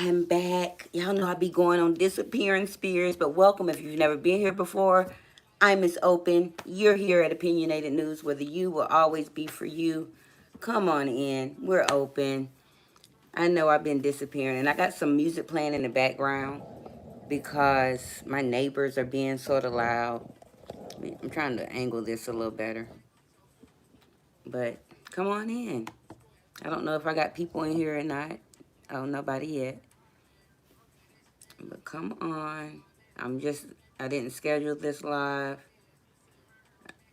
I'm back. Y'all know I be going on disappearing spirits, but welcome if you've never been here before. I'm Miss Open. You're here at Opinionated News, where the you will always be for you. Come on in. We're open. I know I've been disappearing, and I got some music playing in the background because my neighbors are being sort of loud. I'm trying to angle this a little better, but come on in. I don't know if I got people in here or not. Oh, nobody yet. But come on. I didn't schedule this live.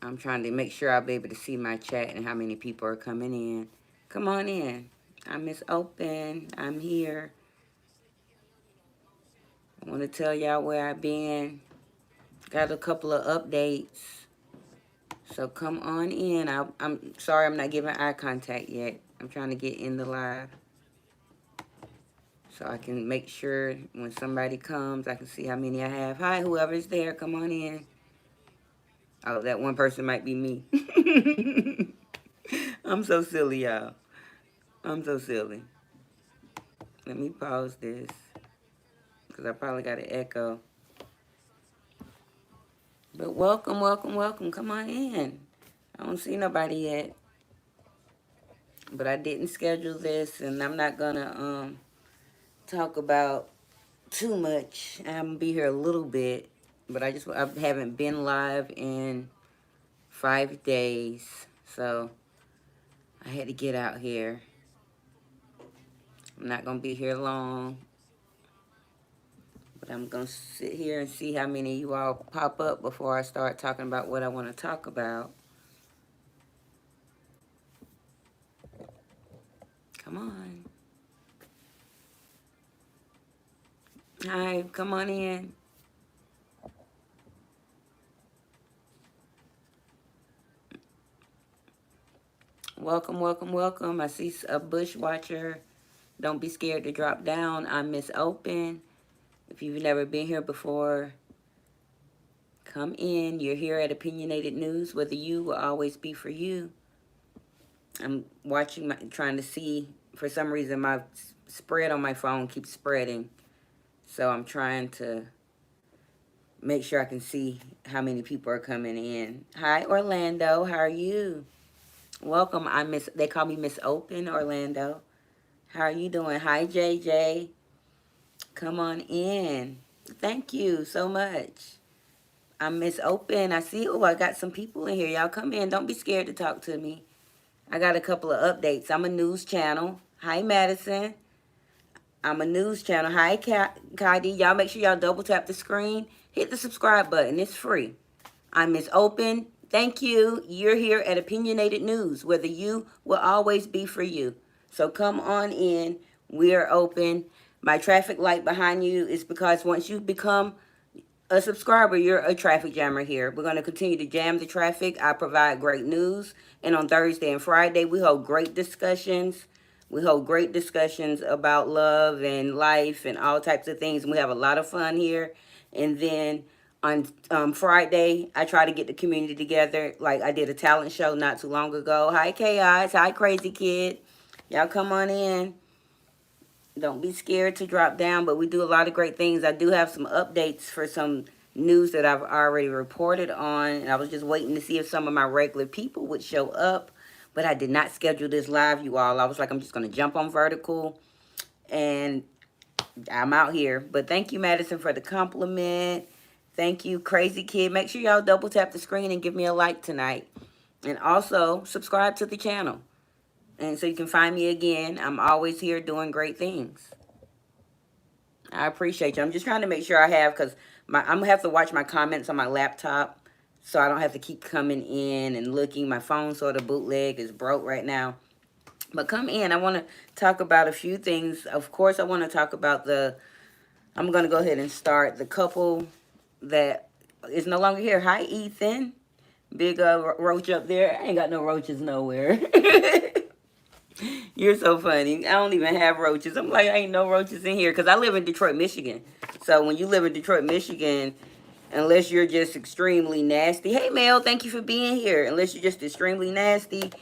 I'm trying to make sure I'll be able to see my chat and how many people are coming in. Come on in. I'm Miss Open. I'm here. I want to tell y'all where I've been. Got a couple of updates. So come on in. I'm sorry I'm not giving eye contact yet. I'm trying to get in the live. So I can make sure when somebody comes, I can see how many I have. Hi, whoever's there, come on in. Oh, that one person might be me. I'm so silly, y'all. I'm so silly. Let me pause this because I probably got an echo. But welcome, welcome, welcome. Come on in. I don't see nobody yet. But I didn't schedule this, and I'm not going to talk about too much. I'm going to be here a little bit. But I haven't been live in 5 days. So I had to get out here. I'm not going to be here long. But I'm going to sit here and see how many of you all pop up before I start talking about what I want to talk about. Come on. Hi, come on in. Welcome, welcome, welcome. I see a bush watcher. Don't be scared to drop down. I'm Miss Open. If you've never been here before, come in. You're here at Opinionated News, where the you will always be for you. I'm watching, trying to see. For some reason, my spread on my phone keeps spreading. So I'm trying to make sure I can see how many people are coming in. Hi, Orlando. How are you? Welcome. They call me Miss Open, Orlando. How are you doing? Hi, JJ. Come on in. Thank you so much. I'm Miss Open. I see, I got some people in here. Y'all come in. Don't be scared to talk to me. I got a couple of updates. I'm a news channel. Hi, Madison. I'm a news channel. Hi, Kaidi. Y'all make sure y'all double tap the screen. Hit the subscribe button. It's free. I'm Miss Open. Thank you. You're here at Opinionated News, where the you will always be for you. So come on in. We're open. My traffic light behind you is because once you become a subscriber, you're a traffic jammer here. We're going to continue to jam the traffic. I provide great news. And on Thursday and Friday, we hold great discussions. We hold great discussions about love and life and all types of things. And we have a lot of fun here. And then on Friday, I try to get the community together. Like I did a talent show not too long ago. Hi, Chaos. Hi, Crazy Kid. Y'all come on in. Don't be scared to drop down, but we do a lot of great things. I do have some updates for some news that I've already reported on, and I was just waiting to see if some of my regular people would show up, but I did not schedule this live, you all. I was like, I'm just going to jump on vertical, and I'm out here. But thank you, Madison, for the compliment. Thank you, Crazy Kid. Make sure y'all double tap the screen and give me a like tonight. And also, subscribe to the channel. And so you can find me again. I'm always here doing great things. I appreciate you. I'm just trying to make sure I have, because I'm going to have to watch my comments on my laptop so I don't have to keep coming in and looking. My phone sort of bootleg is broke right now. But come in. I want to talk about a few things. Of course, I want to talk about I'm going to go ahead and start the couple that is no longer here. Hi, Ethan. Big roach up there. I ain't got no roaches nowhere. You're so funny. I don't even have roaches. I'm like, ain't no roaches in here because I live in Detroit, Michigan. So when you live in Detroit, Michigan, unless you're just extremely nasty. Hey, Mel, thank you for being here. Unless you're just extremely nasty.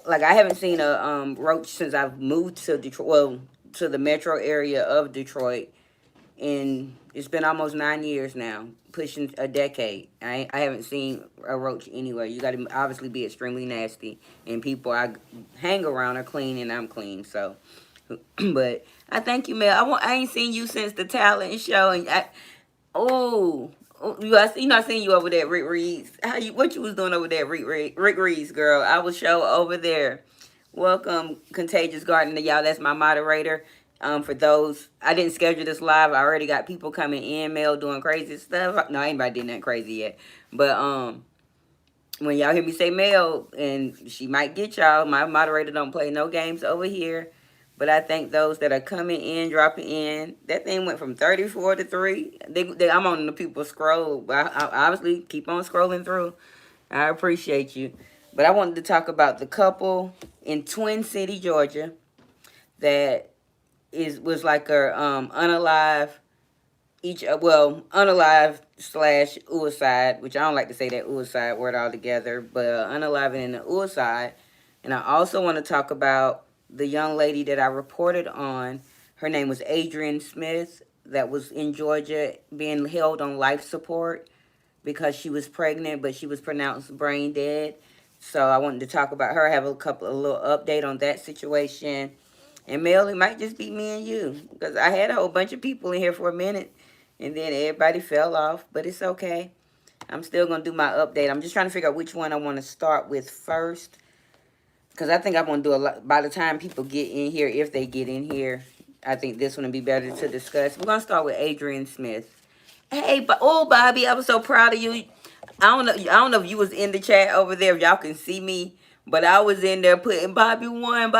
Like, I haven't seen a roach since I've moved to Detroit. Well, to the metro area of Detroit, and it's been almost 9 years now, pushing a decade. I haven't seen a roach anywhere. You got to obviously be extremely nasty, and people I hang around are clean, and I'm clean. So, but I thank you, Mel. I ain't seen you since the talent show, and oh. I seen you over there, at Rick Reed's. What you was doing over there, at Rick Reed's, girl? I was show over there. Welcome, Contagious Garden, to y'all. That's my moderator. For those, I didn't schedule this live. I already got people coming in, Mel doing crazy stuff. No, anybody did nothing crazy yet. But when y'all hear me say Mel, and she might get y'all, my moderator don't play no games over here. But I thank those that are coming in, dropping in. That thing went from 34 to 3. I'm on the people scroll. I obviously keep on scrolling through. I appreciate you. But I wanted to talk about the couple in Twin City, Georgia, that was like a unalive slash suicide, which I don't like to say that suicide word altogether, but unaliving and the suicide. And I also want to talk about the young lady that I reported on. Her name was Adrienne Smith, that was in Georgia being held on life support because she was pregnant, but she was pronounced brain dead. So I wanted to talk about her, have a little update on that situation. And Mel, it might just be me and you, because I had a whole bunch of people in here for a minute, and then everybody fell off, but it's okay. I'm still going to do my update. I'm just trying to figure out which one I want to start with first, because I think I'm going to do a lot. By the time people get in here, if they get in here, I think this one would be better to discuss. We're going to start with Adrienne Smith. Hey, Bobby, I was so proud of you. I don't know if you was in the chat over there, if y'all can see me, but I was in there putting Bobby won,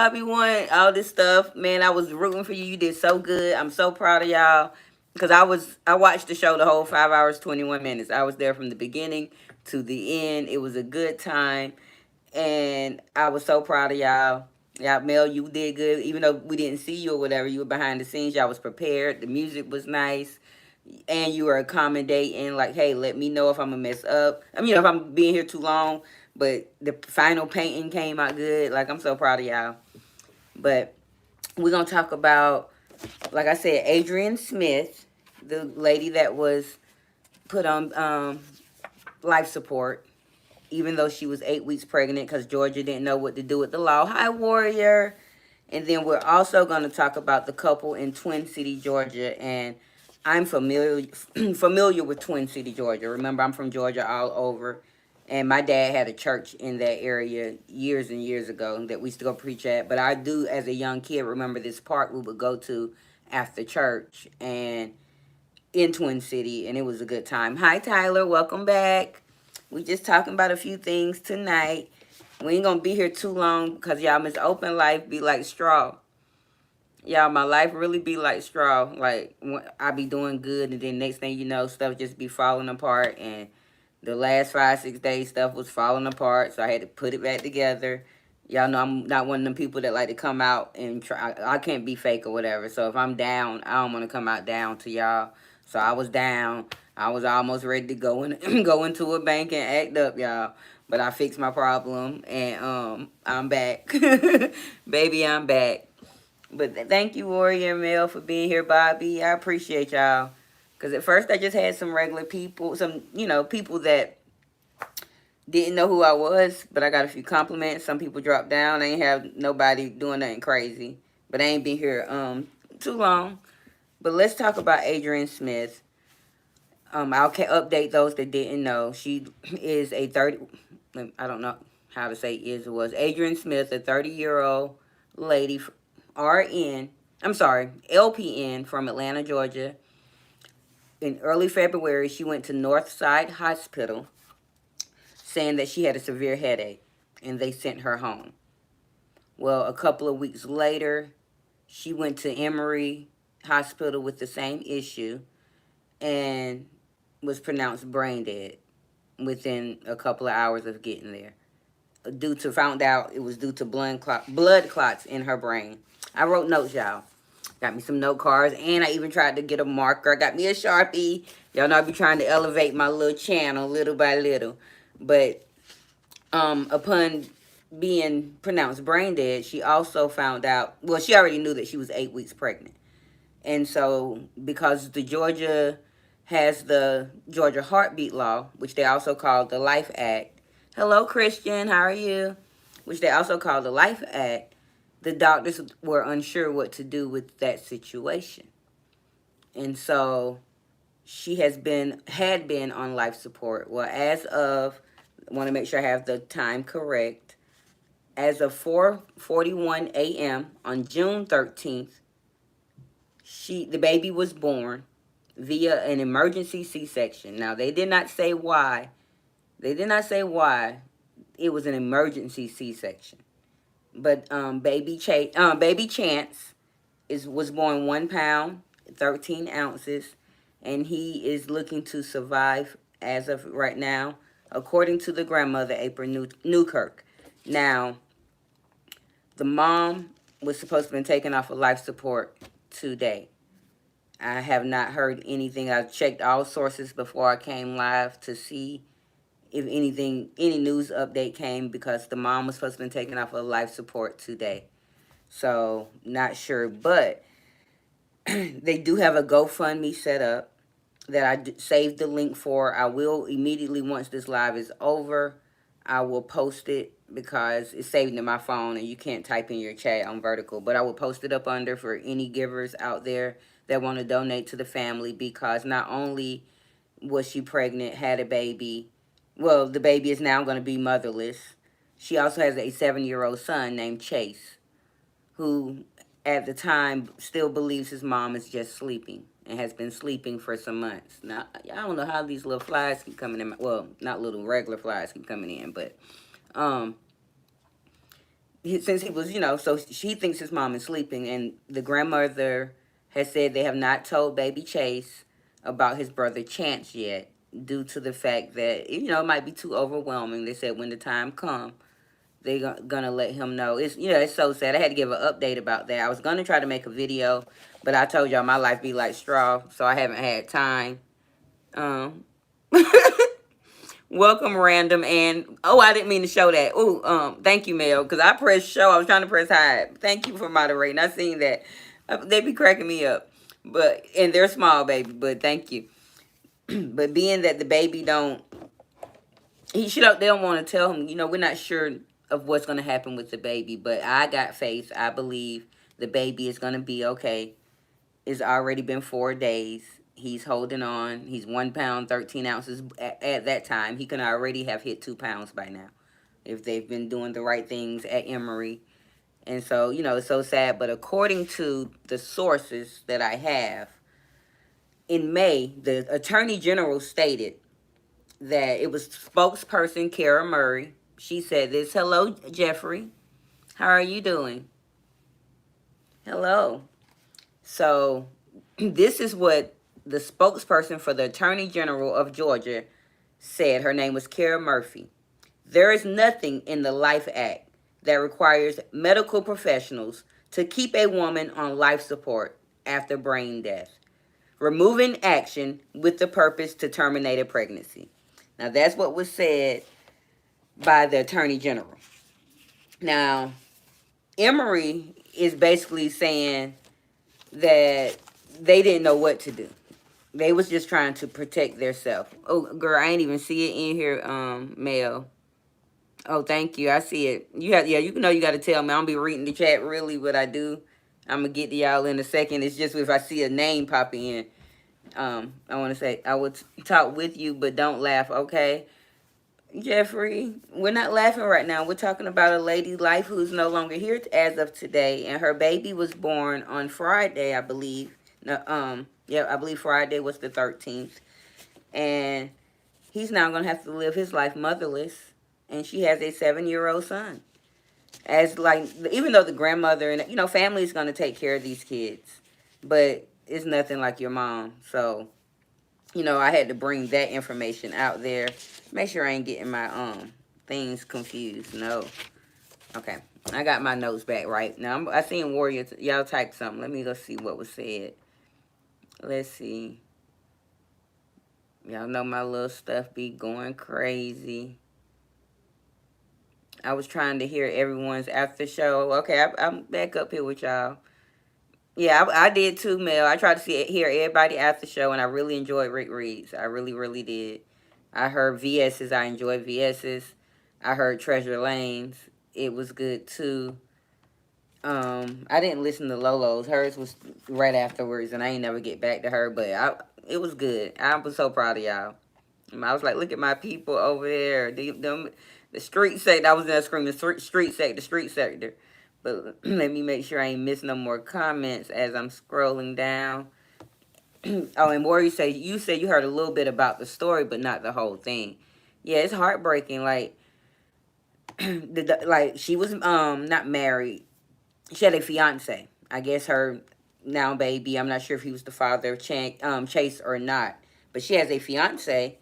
all this stuff. Man, I was rooting for you. You did so good. I'm so proud of y'all, because I watched the show the whole 5 hours, 21 minutes. I was there from the beginning to the end. It was a good time, and I was so proud of y'all. Yeah, Mel, you did good. Even though we didn't see you or whatever, you were behind the scenes. Y'all was prepared. The music was nice. And you were accommodating, like, hey, let me know if I'm gonna mess up. I mean, if I'm being here too long. But the final painting came out good. Like, I'm so proud of y'all. But we're gonna talk about, like I said, Adrienne Smith, the lady that was put on life support, even though she was 8 weeks pregnant, because Georgia didn't know what to do with the law. Hi, Warrior. And then we're also going to talk about the couple in Twin City, Georgia. And I'm familiar with Twin City, Georgia. Remember, I'm from Georgia all over. And my dad had a church in that area years and years ago that we used to go preach at. But I do, as a young kid, remember this park we would go to after church and in Twin City. And it was a good time. Hi, Tyler. Welcome back. We just talking about a few things tonight. We ain't going to be here too long because y'all, Miss Open Life be like straw. Y'all, my life really be like straw. Like, I be doing good, and then next thing you know, stuff just be falling apart. And the last 5-6 days, stuff was falling apart, so I had to put it back together. Y'all know I'm not one of them people that like to come out and try. I can't be fake or whatever. So if I'm down, I don't want to come out down to y'all. So I was down. I was almost ready to go go into a bank and act up, y'all. But I fixed my problem, and I'm back. Baby, I'm back. But thank you, Warrior Mel, for being here, Bobby. I appreciate y'all. Because at first I just had some regular people, people that didn't know who I was, but I got a few compliments. Some people dropped down. I ain't have nobody doing nothing crazy. But I ain't been here too long. But let's talk about Adrienne Smith. I'll update those that didn't know. She is a 30, I don't know how to say is or was. Adrienne Smith, a 30-year-old lady, LPN from Atlanta, Georgia. In early February, she went to Northside Hospital saying that she had a severe headache, and they sent her home. Well, a couple of weeks later, she went to Emory Hospital with the same issue and was pronounced brain dead within a couple of hours of getting there. Found out it was due to blood clots in her brain. I wrote notes, y'all. Got me some note cards, and I even tried to get a marker. Got me a Sharpie. Y'all know I be trying to elevate my little channel little by little. But upon being pronounced brain dead, she also found out, well, she already knew that she was 8 weeks pregnant. And so, because the Georgia has the Georgia Heartbeat Law, which they also call the Life Act. Hello, Christian, how are you? Which they also call the Life Act. The doctors were unsure what to do with that situation. And so she had been on life support. Well, as of, I want to make sure I have the time correct. As of 4:41 a.m. on June 13th, the baby was born via an emergency C-section. Now, they did not say why. They did not say why it was an emergency C-section. But baby Chance was born 1 pound 13 ounces, and he is looking to survive as of right now, according to the grandmother, April Newkirk. Now, the mom was supposed to have been taken off of life support today. I have not heard anything. I've checked all sources before I came live to see if any news update came, because the mom was supposed to be taken off of life support today. So, not sure. But they do have a GoFundMe set up that I saved the link for. I will immediately, once this live is over, I will post it, because it's saved in my phone and you can't type in your chat on vertical. But I will post it up under for any givers out there that want to donate to the family, because not only was she pregnant, had a baby, well, the baby is now going to be motherless. She also has a 7-year-old son named Chase, who at the time still believes his mom is just sleeping and has been sleeping for some months. Now, I don't know how these little flies keep coming in. Well, not little regular flies keep coming in, but since he was, so she thinks his mom is sleeping, and the grandmother has said they have not told baby Chase about his brother Chance yet, due to the fact that, it might be too overwhelming. They said when the time comes, they're gonna let him know. It's so sad. I had to give an update about that. I was gonna try to make a video, but I told y'all my life be like straw, so I haven't had time. Um, Welcome, random, and I didn't mean to show that. Thank you, Mel, because I pressed show. I was trying to press hide. Thank you for moderating. I seen that. They be cracking me up, and they're small, baby. But thank you. But being that the baby they don't want to tell him. We're not sure of what's going to happen with the baby, but I got faith. I believe the baby is going to be okay. It's already been 4 days. He's holding on. He's 1 pound, 13 ounces at that time. He can already have hit 2 pounds by now, if they've been doing the right things at Emory. And so, it's so sad. But according to the sources that I have, in May, the Attorney General stated that it was spokesperson Kara Murray. She said this. Hello, Jeffrey. How are you doing? Hello. So, this is what the spokesperson for the Attorney General of Georgia said. Her name was Kara Murphy. There is nothing in the Life Act that requires medical professionals to keep a woman on life support after brain death, removing action with the purpose to terminate a pregnancy. Now, that's what was said by the Attorney General. Now, Emory is basically saying that they didn't know what to do. They was just trying to protect themselves. Oh, girl, I ain't even see it in here, Mel. Oh, thank you. I see it. You got to tell me. I don't be reading the chat really, but I do. I'm gonna get to y'all in a second. It's just if I see a name pop in. I want to say I would talk with you, but don't laugh, okay? Jeffrey, we're not laughing right now. We're talking about a lady's life who's no longer here as of today, and her baby was born on Friday, I believe. No, I believe Friday was the 13th, and he's now gonna have to live his life motherless, and she has a 7-year-old son. Even though the grandmother and family is gonna take care of these kids, but it's nothing like your mom. So, I had to bring that information out there. Make sure I ain't getting my things confused. No. Okay. I got my notes back right now. I seen Warrior. Y'all type something. Let me go see what was said. Let's see. Y'all know my little stuff be going crazy. I was trying to hear everyone's after show. Okay, I'm back up here with y'all. Yeah, I did too, Mel. I tried to hear everybody after show, and I really enjoyed Rick Reed's. I really, really did. I heard VS's. I enjoyed VS's. I heard Treasure Lane's. It was good too. I didn't listen to Lolo's. Hers was right afterwards, and I ain't never get back to her. But it was good. I was so proud of y'all. I was like, look at my people over there. The street sector. I was in there screaming, street sector. But let me make sure I ain't miss no more comments as I'm scrolling down. Oh, and Warrior you said you heard a little bit about the story, but not the whole thing. Yeah, it's heartbreaking. Like, like she was not married. She had a fiance. I guess her now baby. I'm not sure if he was the father of Chase or not, but she has a fiance,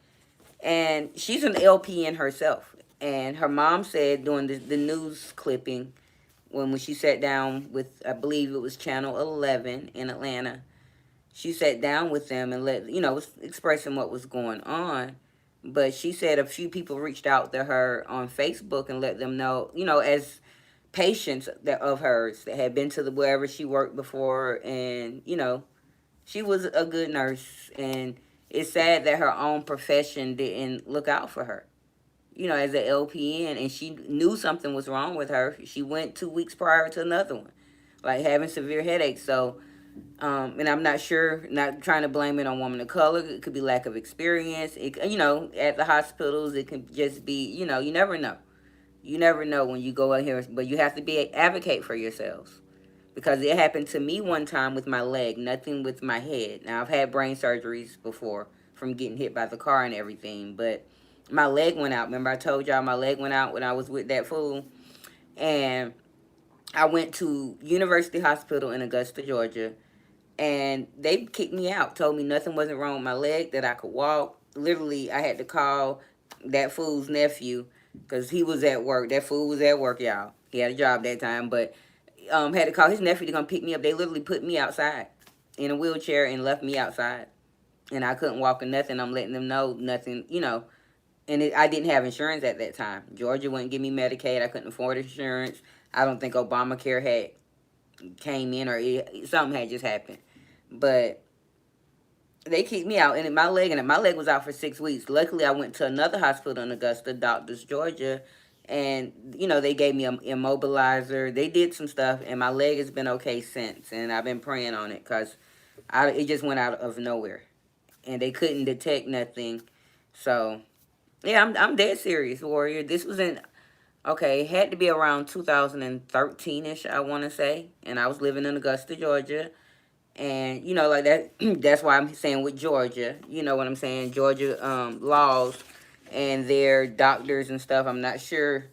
and she's an LPN herself. And her mom said during the news clipping when she sat down with, I believe it was Channel 11 in Atlanta, she sat down with them and was expressing what was going on. But she said a few people reached out to her on Facebook and let them know, as patients of hers that had been to the wherever she worked before, and she was a good nurse, and it's sad that her own profession didn't look out for her, as an LPN, and she knew something was wrong with her. She went 2 weeks prior to another one, like having severe headaches. So, and I'm not sure, not trying to blame it on women of color. It could be lack of experience. At the hospitals, it can just be, you never know. You never know when you go out here, but you have to advocate for yourselves. Because it happened to me one time with my leg, nothing with my head. Now, I've had brain surgeries before from getting hit by the car and everything, but my leg went out. Remember I told y'all my leg went out when I was with that fool? And I went to University Hospital in Augusta, Georgia, and they kicked me out, told me nothing wasn't wrong with my leg, that I could walk. Literally, I had to call that fool's nephew because he was at work. That fool was at work, y'all. He had a job that time, but had to call his nephew to come pick me up. They literally put me outside in a wheelchair and left me outside. And I couldn't walk or nothing. I'm letting them know nothing, And I didn't have insurance at that time. Georgia wouldn't give me Medicaid. I couldn't afford insurance. I don't think Obamacare had came in, or something had just happened. But they kicked me out, and my leg was out for 6 weeks. Luckily, I went to another hospital in Augusta, Doctors Georgia, and they gave me an immobilizer. They did some stuff, and my leg has been okay since. And I've been praying on it because it just went out of nowhere, and they couldn't detect nothing. So yeah, I'm dead serious, Warrior. This was it had to be around 2013ish, I want to say, and I was living in Augusta, Georgia. And like that, that's why I'm saying with Georgia, you know what I'm saying, Georgia laws and their doctors and stuff. I'm not sure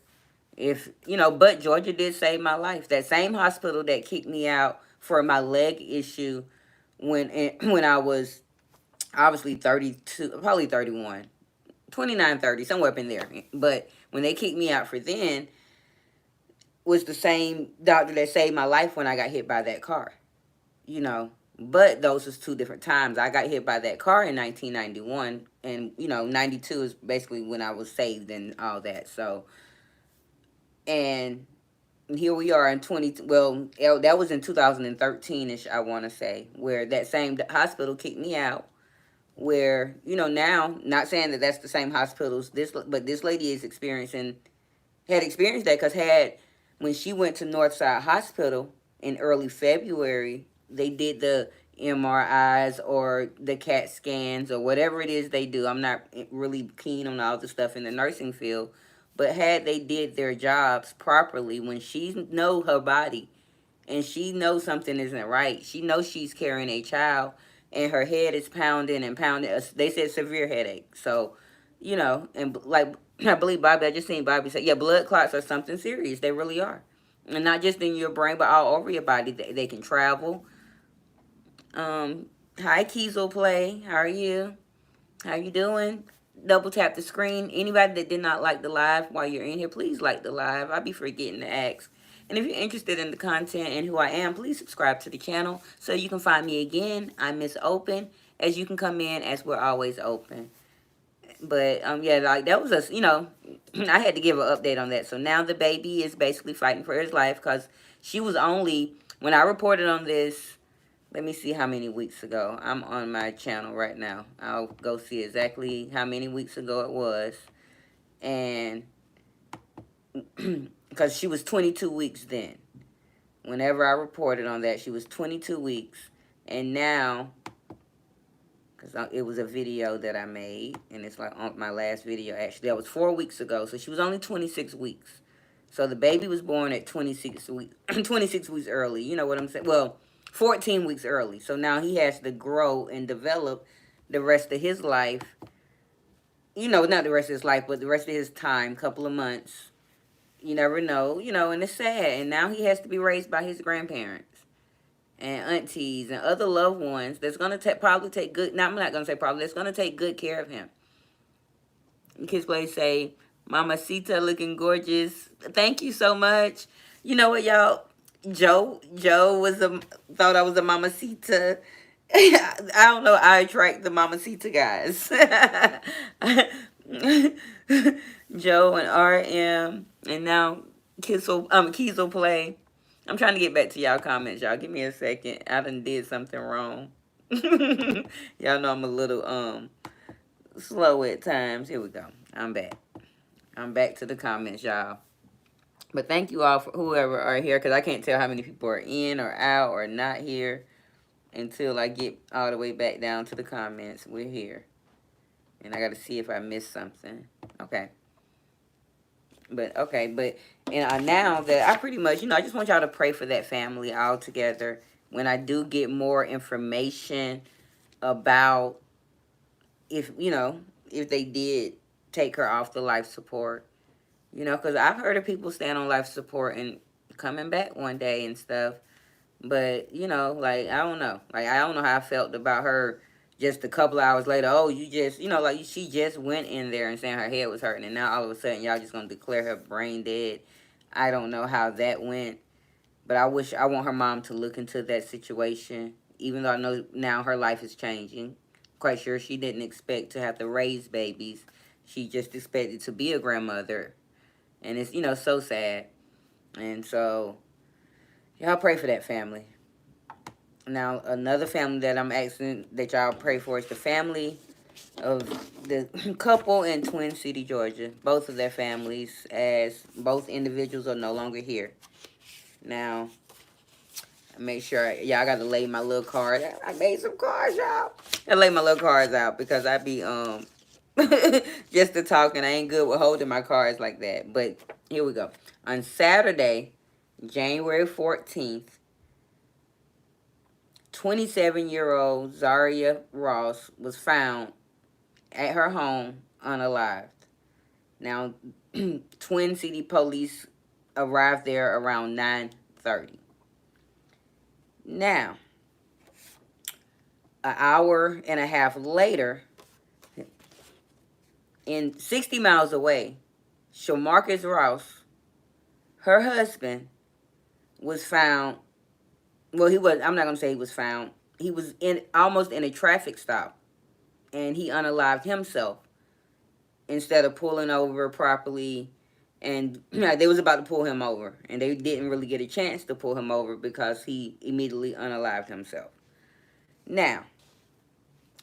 if but Georgia did save my life. That same hospital that kicked me out for my leg issue when I was obviously 32, probably 31, 29, 30, somewhere up in there. But when they kicked me out for then, was the same doctor that saved my life when I got hit by that car. But those was two different times. I got hit by that car in 1991, and 92 is basically when I was saved and all that. So, and here we are in that was in 2013ish, I want to say, where that same hospital kicked me out. Where now, not saying that that's the same hospitals, but this lady had experienced that, because when she went to Northside Hospital in early February, they did the MRIs or the CAT scans or whatever it is they do. I'm not really keen on all the stuff in the nursing field, but had they did their jobs properly, when she know her body and she knows something isn't right, she knows she's carrying a child and her head is pounding and pounding. They said severe headache. So, and like I believe Bobby, I just seen Bobby say, yeah, blood clots are something serious. They really are. And not just in your brain, but all over your body. They can travel. Hi, Kiesel Play. How are you? How you doing? Double tap the screen. Anybody that did not like the live while you're in here, please like the live. I'll be forgetting to ask. And if you're interested in the content and who I am, please subscribe to the channel so you can find me again. I'm Miss Open, as you can come in as we're always open. But yeah, like that was a, I had to give an update on that. So now the baby is basically fighting for his life because she was only, when I reported on this, let me see how many weeks ago. I'm on my channel right now. I'll go see exactly how many weeks ago it was. And because she was 22 weeks then. Whenever I reported on that, she was 22 weeks. And now, because it was a video that I made, and it's like on my last video, actually, that was 4 weeks ago. So she was only 26 weeks. So the baby was born at 26 weeks, 26 weeks early. You know what I'm saying? Well, 14 weeks early. So now he has to grow and develop the rest of his life. Not the rest of his life, but the rest of his time, couple of months. You never know, and it's sad. And now he has to be raised by his grandparents and aunties and other loved ones that's going to probably take good, no, I'm not going to say probably, that's going to take good care of him. Kids Play say, Mamacita looking gorgeous. Thank you so much. You know what, y'all? Joe thought I was a Mamacita. I don't know. I attract the Mamacita guys. Joe and RM, and now Kiesel Play. I'm trying to get back to y'all comments, y'all. Give me a second. I done did something wrong. Y'all know I'm a little slow at times. Here we go. I'm back. I'm back to the comments, y'all. But thank you all for whoever are here, because I can't tell how many people are in or out or not here until I get all the way back down to the comments. We're here. And I got to see if I missed something. Okay. But now that I pretty much, I just want y'all to pray for that family all together. When I do get more information about if they did take her off the life support, because I've heard of people staying on life support and coming back one day and stuff. But, like, I don't know. Like, I don't know how I felt about her just a couple hours later. Oh, you just, like, she just went in there and saying her head was hurting. And now all of a sudden, y'all just going to declare her brain dead. I don't know how that went. But I want her mom to look into that situation. Even though I know now her life is changing. Quite sure she didn't expect to have to raise babies. She just expected to be a grandmother. And it's, so sad. And so, y'all pray for that family. Now, another family that I'm asking that y'all pray for is the family of the couple in Twin City, Georgia. Both of their families, as both individuals are no longer here. Now, make sure, y'all got to lay my little card. I made some cards, y'all. I lay my little cards out because I be, just to talk, and I ain't good with holding my cards like that. But here we go. On Saturday, January 14th, 27-year-old Zaria Ross was found at her home unalived. Now, Twin City police arrived there around 9:30. Now, an hour and a half later, 60 miles away, Sharmarcus Ross, her husband, was found. Well, I'm not going to say he was found. He was almost in a traffic stop. And he unalived himself instead of pulling over properly. And they was about to pull him over. And they didn't really get a chance to pull him over because he immediately unalived himself. Now,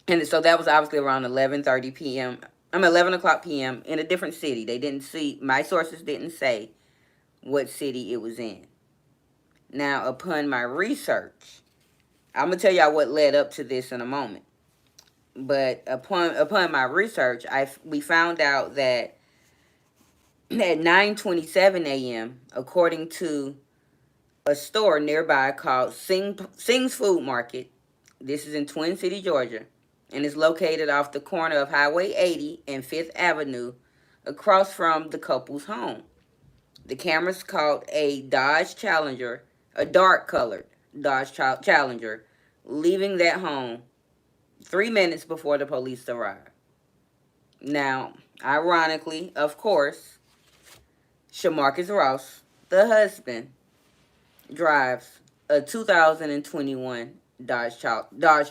and so that was obviously around 11:30 p.m. 11 o'clock p.m. in a different city. They didn't see, my sources didn't say what city it was in. Now, upon my research, I'm going to tell y'all what led up to this in a moment. But upon my research, we found out that at 9:27 a.m., according to a store nearby called Sing's Food Market, this is in Twin City, Georgia, and it's located off the corner of Highway 80 and 5th Avenue, across from the couple's home. The cameras caught a Dodge Challenger, a dark-colored Dodge Challenger, leaving that home 3 minutes before the police arrived. Now, ironically, of course, Shamarcus Ross, the husband, drives a 2021 Dodge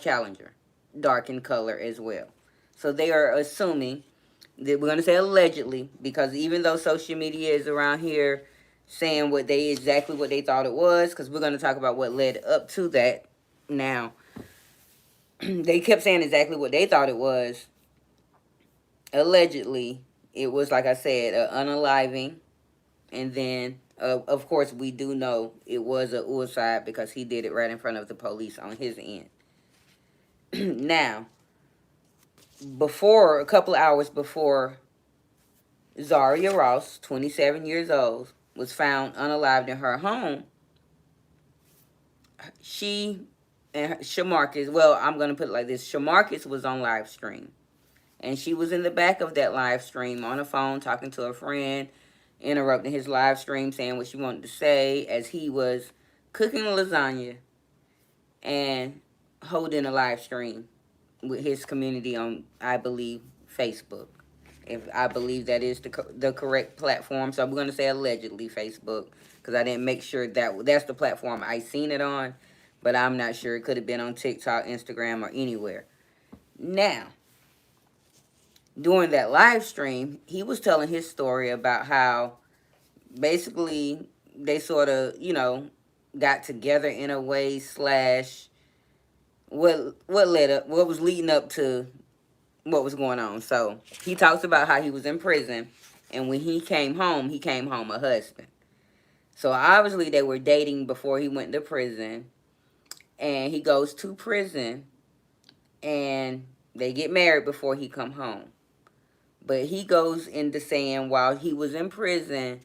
Challenger, dark in color as well. So they are assuming We're going to say allegedly, because even though social media is around here saying exactly what they thought it was, because we're going to talk about what led up to that now. They kept saying exactly what they thought it was. Allegedly, it was, like I said, an unaliving. And then, of course, we do know it was a suicide because he did it right in front of the police on his end. Now, a couple of hours before Zaria Ross, 27 years old, was found unalived in her home, she and Shamarcus, well, I'm going to put it like this, Shamarcus was on live stream. And she was in the back of that live stream on the phone talking to a friend, interrupting his live stream, saying what she wanted to say as he was cooking lasagna and holding a live stream with his community on, I believe, Facebook. If I believe that is the correct platform. So I'm going to say allegedly Facebook, because I didn't make sure that's the platform I seen it on. But I'm not sure. It could have been on TikTok, Instagram, or anywhere. Now, during that live stream, he was telling his story about how basically they sort of, got together in a way, slash what was leading up to what was going on. So he talks about how he was in prison, and when he came home a husband. So obviously they were dating before he went to prison, and he goes to prison, and they get married before he come home. But he goes into saying while he was in prison,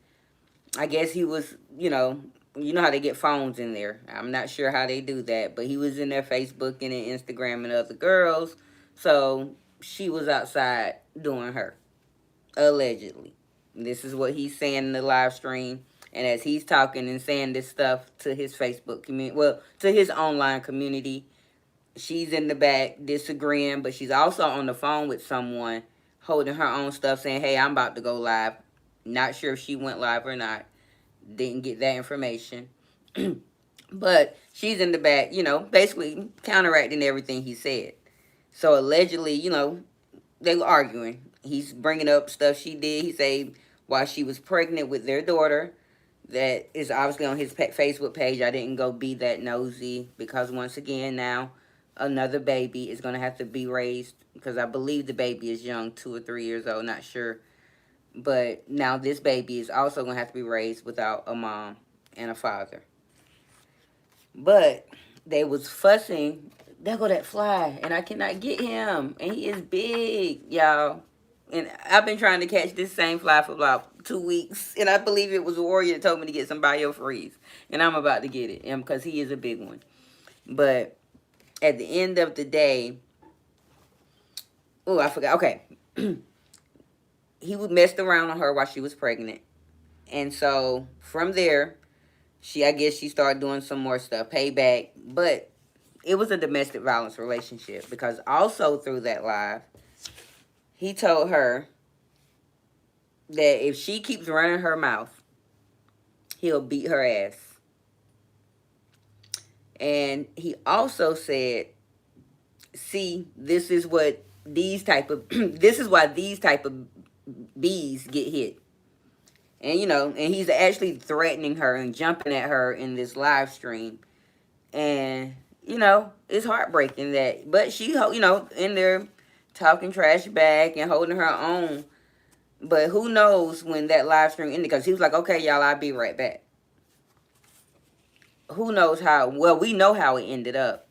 I guess he was, you know how they get phones in there. I'm not sure how they do that, but he was in there Facebooking and Instagramming other girls. So she was outside doing her, allegedly. This is what he's saying in the live stream. And as he's talking and saying this stuff to his Facebook community, well, to his online community, she's in the back disagreeing, but she's also on the phone with someone holding her own stuff saying, hey, I'm about to go live. Not sure if she went live or not. Didn't get that information. But she's in the back, basically counteracting everything he said. So allegedly, they were arguing. He's bringing up stuff she did. He said while she was pregnant with their daughter, that is obviously on his Facebook page. I didn't go be that nosy because once again now another baby is going to have to be raised, because I believe the baby is young, 2 or 3 years old, not sure. But now this baby is also going to have to be raised without a mom and a father. But they was fussing. There go that fly, and I cannot get him. And he is big, y'all. And I've been trying to catch this same fly for about 2 weeks. And I believe it was a warrior that told me to get some biofreeze. And I'm about to get it, because he is a big one. But at the end of the day, I forgot. Okay. He messed around on her while she was pregnant. And so from there, I guess she started doing some more stuff, payback. But it was a domestic violence relationship, because also through that live, he told her that if she keeps running her mouth, he'll beat her ass. And he also said, see, this is why these type of bees get hit. And, and he's actually threatening her and jumping at her in this live stream. And, it's heartbreaking that, but she, in there talking trash back and holding her own. But who knows when that live stream ended, because he was like, okay, y'all, I'll be right back. Who knows how, well, we know how it ended up,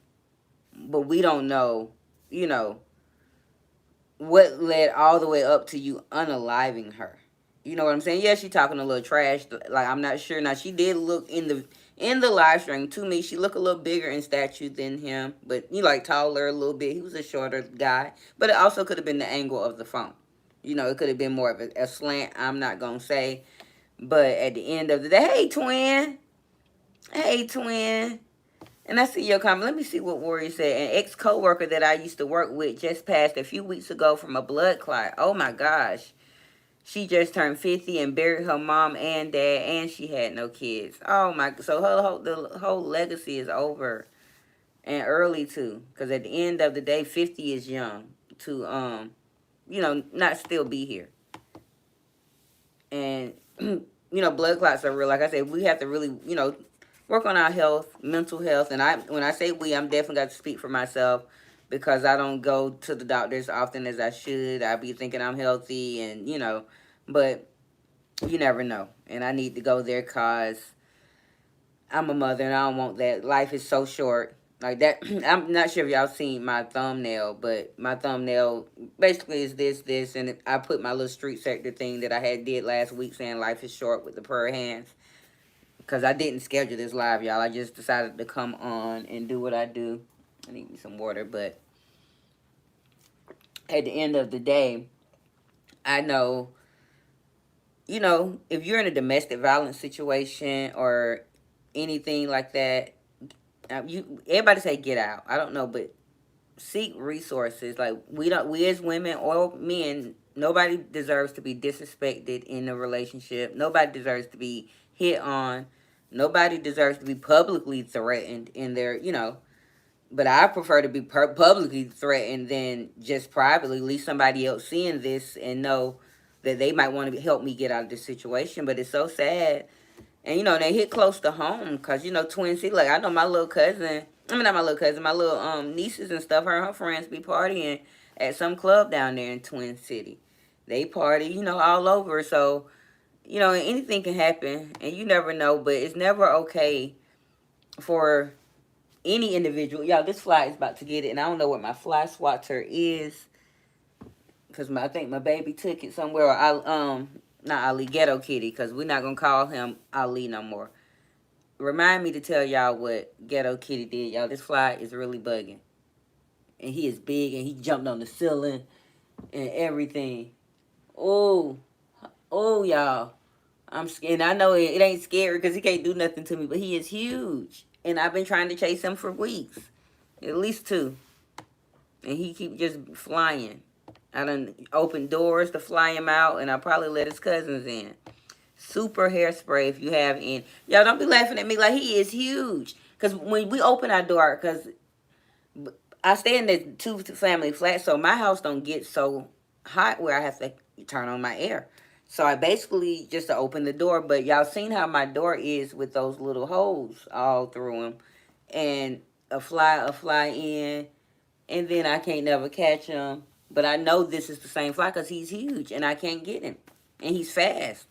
but we don't know, what led all the way up to you unaliving her. You know what I'm saying? Yeah, she talking a little trash. Like, I'm not sure. Now, she did look in the live stream, to me, she looked a little bigger in stature than him. But, taller a little bit. He was a shorter guy. But it also could have been the angle of the phone. It could have been more of a slant. I'm not going to say. But at the end of the day, hey, twin. Hey, twin. And I see your comment. Let me see what Warrior said. An ex-coworker that I used to work with just passed a few weeks ago from a blood clot. Oh, my gosh. She just turned 50 and buried her mom and dad, and she had no kids. Oh, my. So the whole legacy is over. And early, too. Because at the end of the day, 50 is young to not still be here. And, blood clots are real. Like I said, we have to really, work on our health, mental health. And when I say we, I'm definitely got to speak for myself because I don't go to the doctor as often as I should. I be thinking I'm healthy and, but you never know. And I need to go there because I'm a mother and I don't want that. Life is so short. Like that, I'm not sure if y'all seen my thumbnail, but my thumbnail basically is this, and I put my little street sector thing that I had did last week saying life is short with the prayer hands. Because I didn't schedule this live, y'all. I just decided to come on and do what I do. I need me some water, but at the end of the day, I know, if you're in a domestic violence situation or anything like that, everybody say get out. I don't know, but seek resources. Like we as women or men, nobody deserves to be disrespected in a relationship. Nobody deserves to be hit on. Nobody deserves to be publicly threatened in their. But I prefer to be publicly threatened than just privately. At least somebody else seeing this and know that they might want to help me get out of this situation. But it's so sad. And, they hit close to home because, Twin City, like, I know my little cousin, I mean, not my little cousin, my little nieces and stuff, her and her friends be partying at some club down there in Twin City. They party, all over. So, anything can happen and you never know, but it's never okay for any individual. Y'all, this fly is about to get it, and I don't know what my fly swatter is because I think my baby took it somewhere. Or not Ali, Ghetto Kitty, because we're not going to call him Ali no more. Remind me to tell y'all what Ghetto Kitty did. Y'all, this fly is really bugging. And he is big, and he jumped on the ceiling and everything. Oh, y'all. I'm scared. I know it ain't scary because he can't do nothing to me, but he is huge. And I've been trying to chase him for weeks. At least 2. And he keep just flying. I done opened doors to fly him out, and I probably let his cousins in. Super hairspray if you have in. Y'all don't be laughing at me like he is huge. Because when we open our door, because I stay in this 2-family flat, so my house don't get so hot where I have to turn on my air. So I basically just to open the door, but y'all seen how my door is with those little holes all through them. And a fly in, and then I can't never catch him. But I know this is the same fly because he's huge, and I can't get him. And he's fast.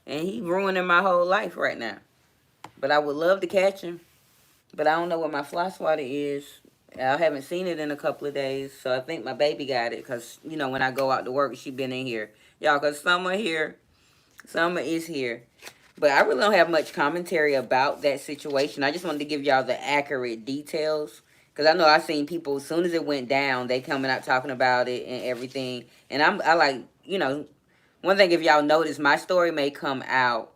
And he's ruining my whole life right now. But I would love to catch him. But I don't know where my fly swatter is. I haven't seen it in a couple of days. So I think my baby got it. Because, when I go out to work, she been in here. Y'all, because Summer here. Summer is here. But I really don't have much commentary about that situation. I just wanted to give y'all the accurate details. Because I know I've seen people, as soon as it went down, they coming out talking about it and everything. And I like, one thing, if y'all notice, my story may come out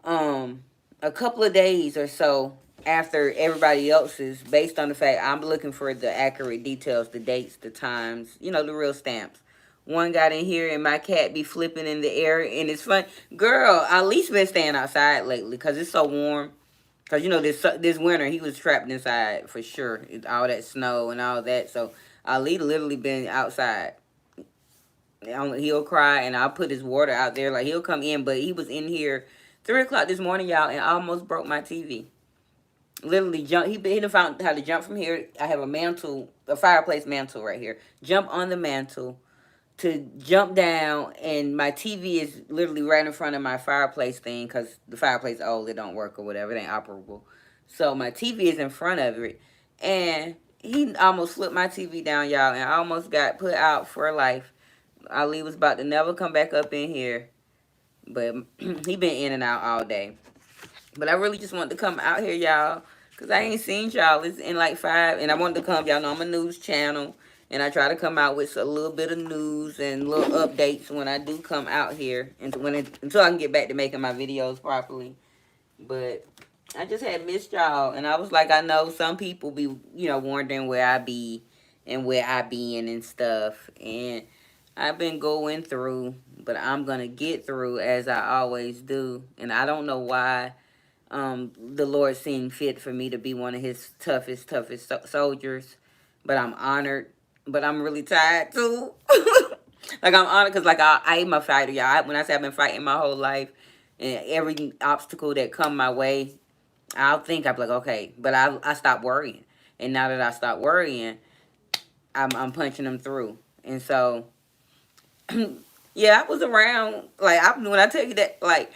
a couple of days or so after everybody else's, based on the fact I'm looking for the accurate details, the dates, the times, the real stamps. One got in here and my cat be flipping in the air, and it's fun. Girl, Ali's been staying outside lately because it's so warm. Because, this winter, he was trapped inside for sure. All that snow and all that. So, Ali literally been outside. He'll cry, and I'll put his water out there. Like, he'll come in, but he was in here 3 o'clock this morning, y'all, and almost broke my TV. Literally jump. He done found how to jump from here. I have a fireplace mantle right here. Jump on the mantle to jump down, and my TV is literally right in front of my fireplace thing because the fireplace old, it don't work or whatever, it ain't operable. So my TV is in front of it, and he almost flipped my TV down, y'all, and I almost got put out for life. Ali was about to never come back up in here, but he been in and out all day. But I really just wanted to come out here, y'all, because I ain't seen y'all. It's in like 5, and I wanted to come. Y'all know I'm a news channel, and I try to come out with a little bit of news and little updates when I do come out here, and until I can get back to making my videos properly. But I just had missed y'all, and I was like, I know some people be, wondering where I be and where I been and stuff, and I've been going through, but I'm going to get through as I always do. And I don't know why the Lord seemed fit for me to be one of his toughest soldiers. But I'm honored. But I'm really tired too. Like, I'm honored because, like, I am a fighter, y'all. When I say I've been fighting my whole life, and every obstacle that come my way, I'll think, I'm like, okay. But I stopped worrying. And now that I stopped worrying, I'm punching them through. And so, yeah, I was around. Like, when I tell you that, like,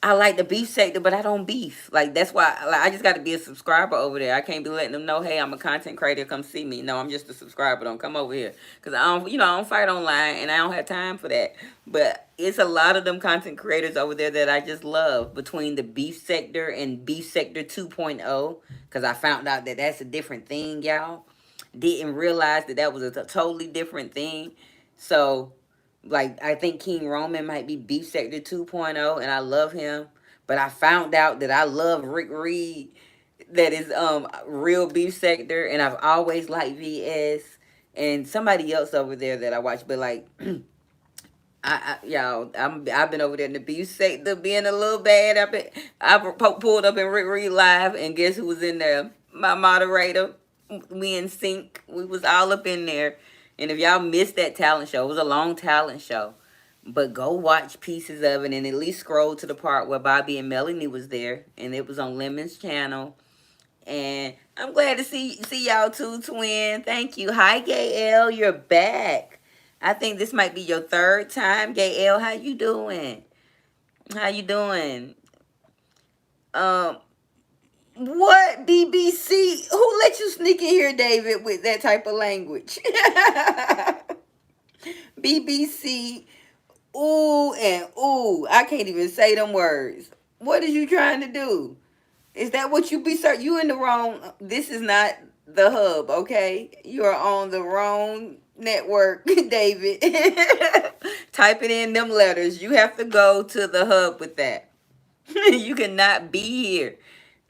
I like the beef sector, but I don't beef. Like, that's why, like, I just got to be a subscriber over there. I can't be letting them know, hey, I'm a content creator, come see me. No, I'm just a subscriber. Don't come over here. Because I don't, I don't fight online, and I don't have time for that. But it's a lot of them content creators over there that I just love, between the beef sector and beef sector 2.0. Because I found out that that's a different thing, y'all. Didn't realize that that was a totally different thing. So, like, I think King Roman might be Beef Sector 2.0, and I love him. But I found out that I love Rick Reed, that is real Beef Sector, and I've always liked VS and somebody else over there that I watch. But like, y'all, I've been over there in the Beef Sector being a little bad. I pulled up in Rick Reed live, and guess who was in there? My moderator. We in sync. We was all up in there. And if y'all missed that talent show, it was a long talent show. But go watch pieces of it and at least scroll to the part where Bobby and Melanie was there. And it was on Lemon's channel. And I'm glad to see y'all too, twin. Thank you. Hi, Gail. You're back. I think this might be your third time. Gail, how you doing? How you doing? What, BBC? Who let you sneak in here, David, with that type of language? BBC, ooh and ooh. I can't even say them words. What is you trying to do? Is that what you be searching? You in the wrong. This is not the hub, okay? You are on the wrong network, David. Typing in them letters. You have to go to the hub with that. You cannot be here.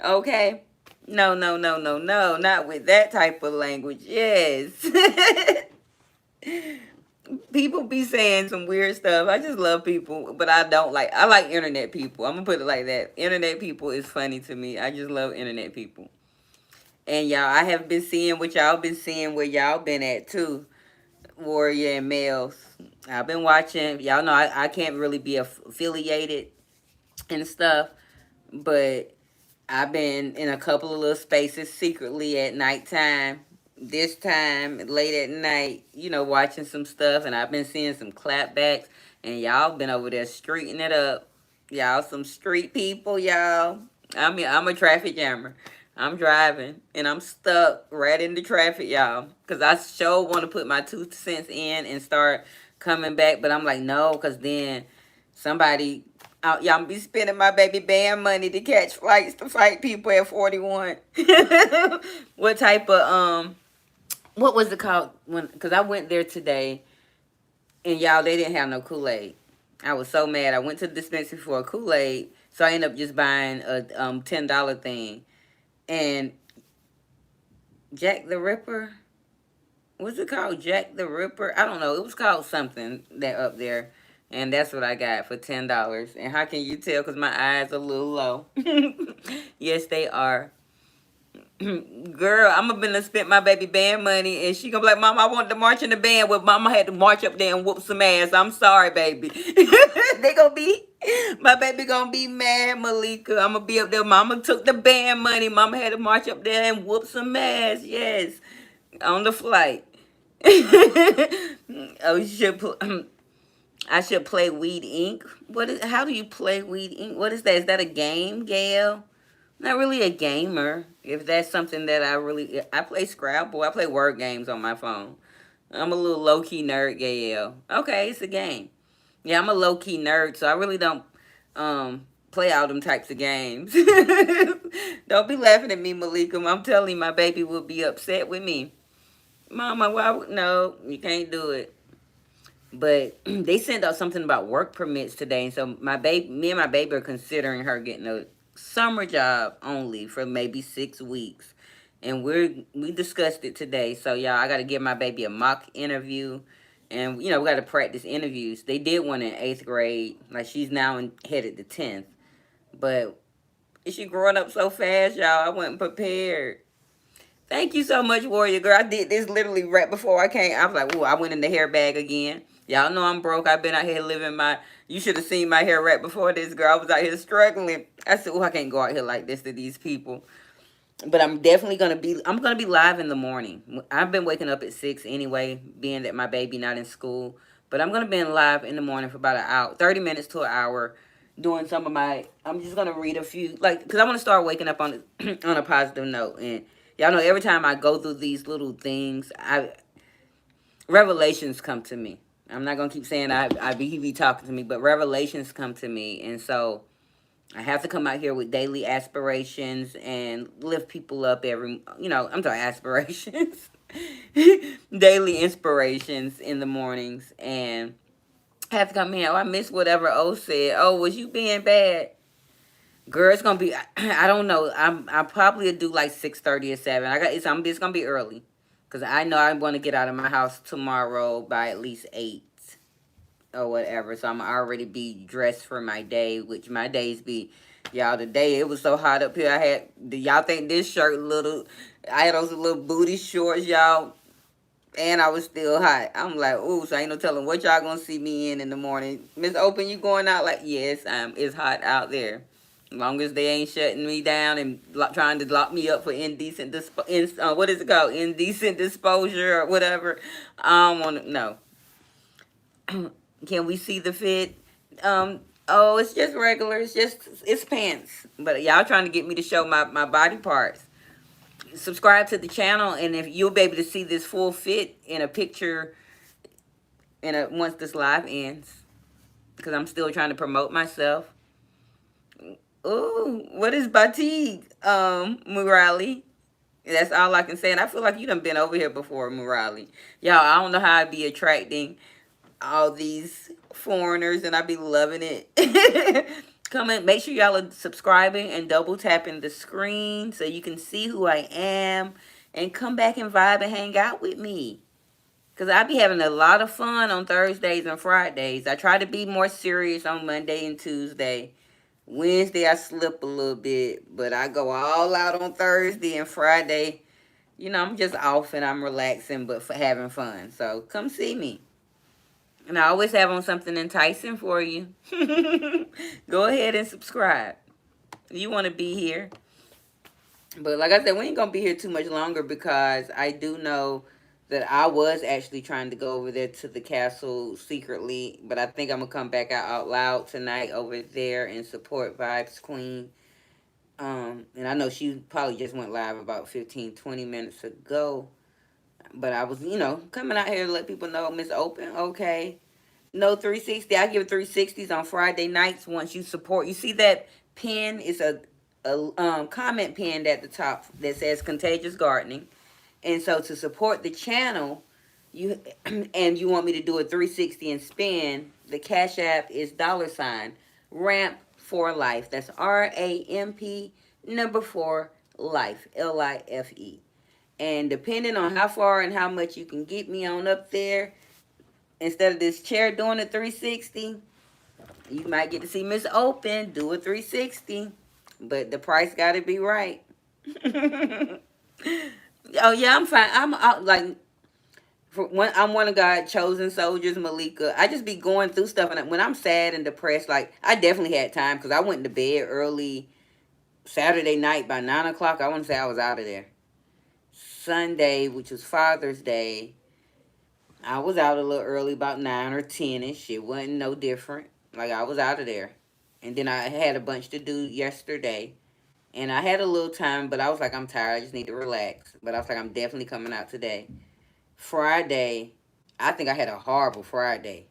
Okay? No, no, no, no, no. Not with that type of language. Yes. People be saying some weird stuff. I just love people, but I like internet people. I'm gonna put it like that. Internet people is funny to me. I just love internet people. And y'all, I have been seeing what y'all been seeing, where y'all been at too. Warrior and Males. I've been watching. Y'all know I can't really be affiliated and stuff, but I've been in a couple of little spaces secretly at nighttime. This time, late at night, watching some stuff, and I've been seeing some clapbacks, and y'all been over there streeting it up. Y'all some street people, y'all. I'm a traffic jammer. I'm driving, and I'm stuck right in the traffic, y'all. Because I sure want to put my 2 cents in and start coming back, but I'm like, no, because then somebody... y'all be spending my baby band money to catch flights to fight people at 41. What type of what was it called? Because I went there today, and y'all, they didn't have no Kool-Aid. I was so mad. I went to the dispensary for a Kool-Aid, so I ended up just buying a $10 thing. And Jack the Ripper, what's it called? Jack the Ripper? I don't know. It was called something that up there. And that's what I got for $10. And how can you tell? Because my eyes are a little low. Yes, they are. Girl, I'm going to spend my baby band money. And she going to be like, Mom, I want to march in the band. Well, Mama had to march up there and whoop some ass. I'm sorry, baby. They going to be... My baby going to be mad, Malika. I'm going to be up there. Mama took the band money. Mama had to march up there and whoop some ass. Yes. On the flight. Oh, I should play Weed Inc. How do you play Weed Inc? What is that? Is that a game, Gail? Not really a gamer. If that's something that I play Scrabble. I play word games on my phone. I'm a little low-key nerd, Gail. Okay, it's a game. Yeah, I'm a low-key nerd, so I really don't play all them types of games. Don't be laughing at me, Malika. I'm telling you, my baby will be upset with me. Mama, why? No, you can't do it. But they sent out something about work permits today. And so me and my baby are considering her getting a summer job only for maybe 6 weeks. And we discussed it today. So, y'all, I got to give my baby a mock interview. And, we got to practice interviews. They did one in 8th grade. Like, she's now headed to 10th. But is she growing up so fast, y'all? I wasn't prepared. Thank you so much, Warrior Girl. I did this literally right before I came. I was like, oh, I went in the hair bag again. Y'all know I'm broke. I've been out here living my. You should have seen my hair right before this, girl. I was out here struggling. I said, "Oh, I can't go out here like this to these people." But I'm definitely gonna be. I'm gonna be live in the morning. I've been waking up at 6 anyway, being that my baby not in school. But I'm gonna be in live in the morning for about an hour, 30 minutes to an hour, doing some of my. I'm just gonna read a few, like, cause I want to start waking up on on a positive note. And y'all know every time I go through these little things, revelations come to me. I'm not gonna keep saying he be talking to me, but revelations come to me, and so I have to come out here with daily aspirations and lift people up every, I'm talking aspirations, daily inspirations in the mornings, and I have to come here. Oh, I miss whatever O said. Oh, was you being bad? Girl, it's gonna be. I don't know. I probably do like 6:30 or 7. It's gonna be early, cause I know I want to get out of my house tomorrow by at least 8 or whatever. So I'm already be dressed for my day, which my days be, y'all, today it was so hot up here. Do y'all think this shirt little, I had those little booty shorts, y'all, and I was still hot. I'm like, ooh, so ain't no telling what y'all gonna see me in the morning. Miss Open, you going out? Like, yes, it's hot out there. As long as they ain't shutting me down and trying to lock me up for what is it called? Indecent disposure or whatever. I don't want to, no. Can we see the fit? Oh, it's just regular. It's pants. But y'all trying to get me to show my body parts. Subscribe to the channel, and if you'll be able to see this full fit in a picture once this live ends, because I'm still trying to promote myself. Ooh, what is batik, Murali? That's all I can say. And I feel like you done been over here before, Murali. Y'all, I don't know how I'd be attracting all these foreigners, and I be loving it. Come in, make sure y'all are subscribing and double tapping the screen so you can see who I am, and come back and vibe and hang out with me, because I be having a lot of fun on Thursdays and Fridays. I try to be more serious on Monday and Tuesday. Wednesday I slip a little bit, but I go all out on Thursday and Friday. I'm just off and I'm relaxing, but for having fun. So come see me. And I always have on something enticing for you. Go ahead and subscribe. You want to be here. But like I said, we ain't going to be here too much longer, because I do know that I was actually trying to go over there to the castle secretly. But I think I'm going to come back out loud tonight over there and support Vibes Queen. And I know she probably just went live about 15-20 minutes ago. But I was, coming out here to let people know Miss Open, okay. No 360. I give 360s on Friday nights once you support. You see that pin? It's a comment pinned at the top that says Contagious Gardening. And so to support the channel, and you want me to do a 360 and spin, the Cash App is $ramp for life. That's RAMP number 4 life, LIFE. And depending on how far and how much you can get me on up there, instead of this chair doing a 360, you might get to see Miss Open do a 360. But the price got to be right. Oh, yeah, I'm fine. I'm out, like, I'm one of God's chosen soldiers, Malika. I just be going through stuff. And when I'm sad and depressed, like, I definitely had time, because I went to bed early Saturday night by 9 o'clock. I want to say I was out of there. Sunday, which was Father's Day, I was out a little early, about 9 or 10ish. It wasn't no different. Like, I was out of there. And then I had a bunch to do yesterday. And I had a little time, but I was like, I'm tired. I just need to relax. But I was like, I'm definitely coming out today. Friday, I think I had a horrible Friday.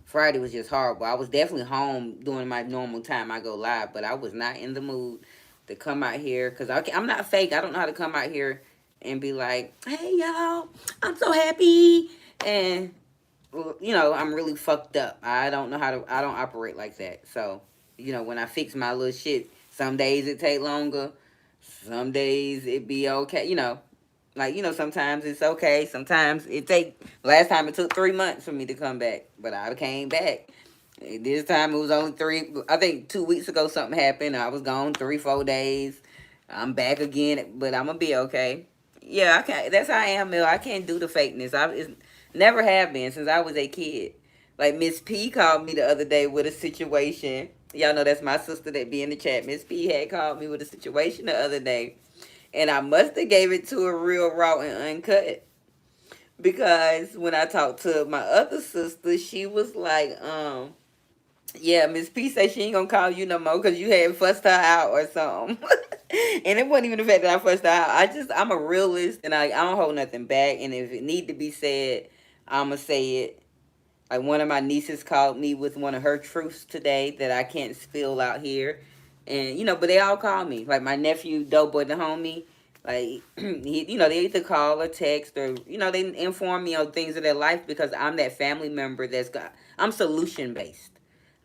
Friday was just horrible. I was definitely home doing my normal time I go live, but I was not in the mood to come out here, because I'm not fake. I don't know how to come out here and be like, hey, y'all, I'm so happy. And, I'm really fucked up. I don't operate like that. So, when I fix my little shit, some days it take longer. Some days it be okay. Like, sometimes it's okay. Sometimes last time it took 3 months for me to come back. But I came back. This time it was only 2 weeks ago something happened. I was gone 3-4 days. I'm back again, but I'm going to be okay. Yeah, I can't. That's how I am, Mel. I can't do the fakeness. It's never have been since I was a kid. Like Miss P called me the other day with a situation. Y'all know that's my sister that be in the chat. Miss P had called me with a situation the other day, and I must have gave it to her real raw and uncut, because when I talked to my other sister, she was like, yeah, Miss P said she ain't gonna call you no more because you had fussed her out or something. And it wasn't even the fact that I fussed her out. I'm a realist, and I don't hold nothing back. And if it need to be said, I'ma say it. Like, one of my nieces called me with one of her truths today that I can't spill out here. And, but they all call me. Like, my nephew, Doughboy the homie, like, they either call or text, or, they inform me of things of their life, because I'm that family member I'm solution based.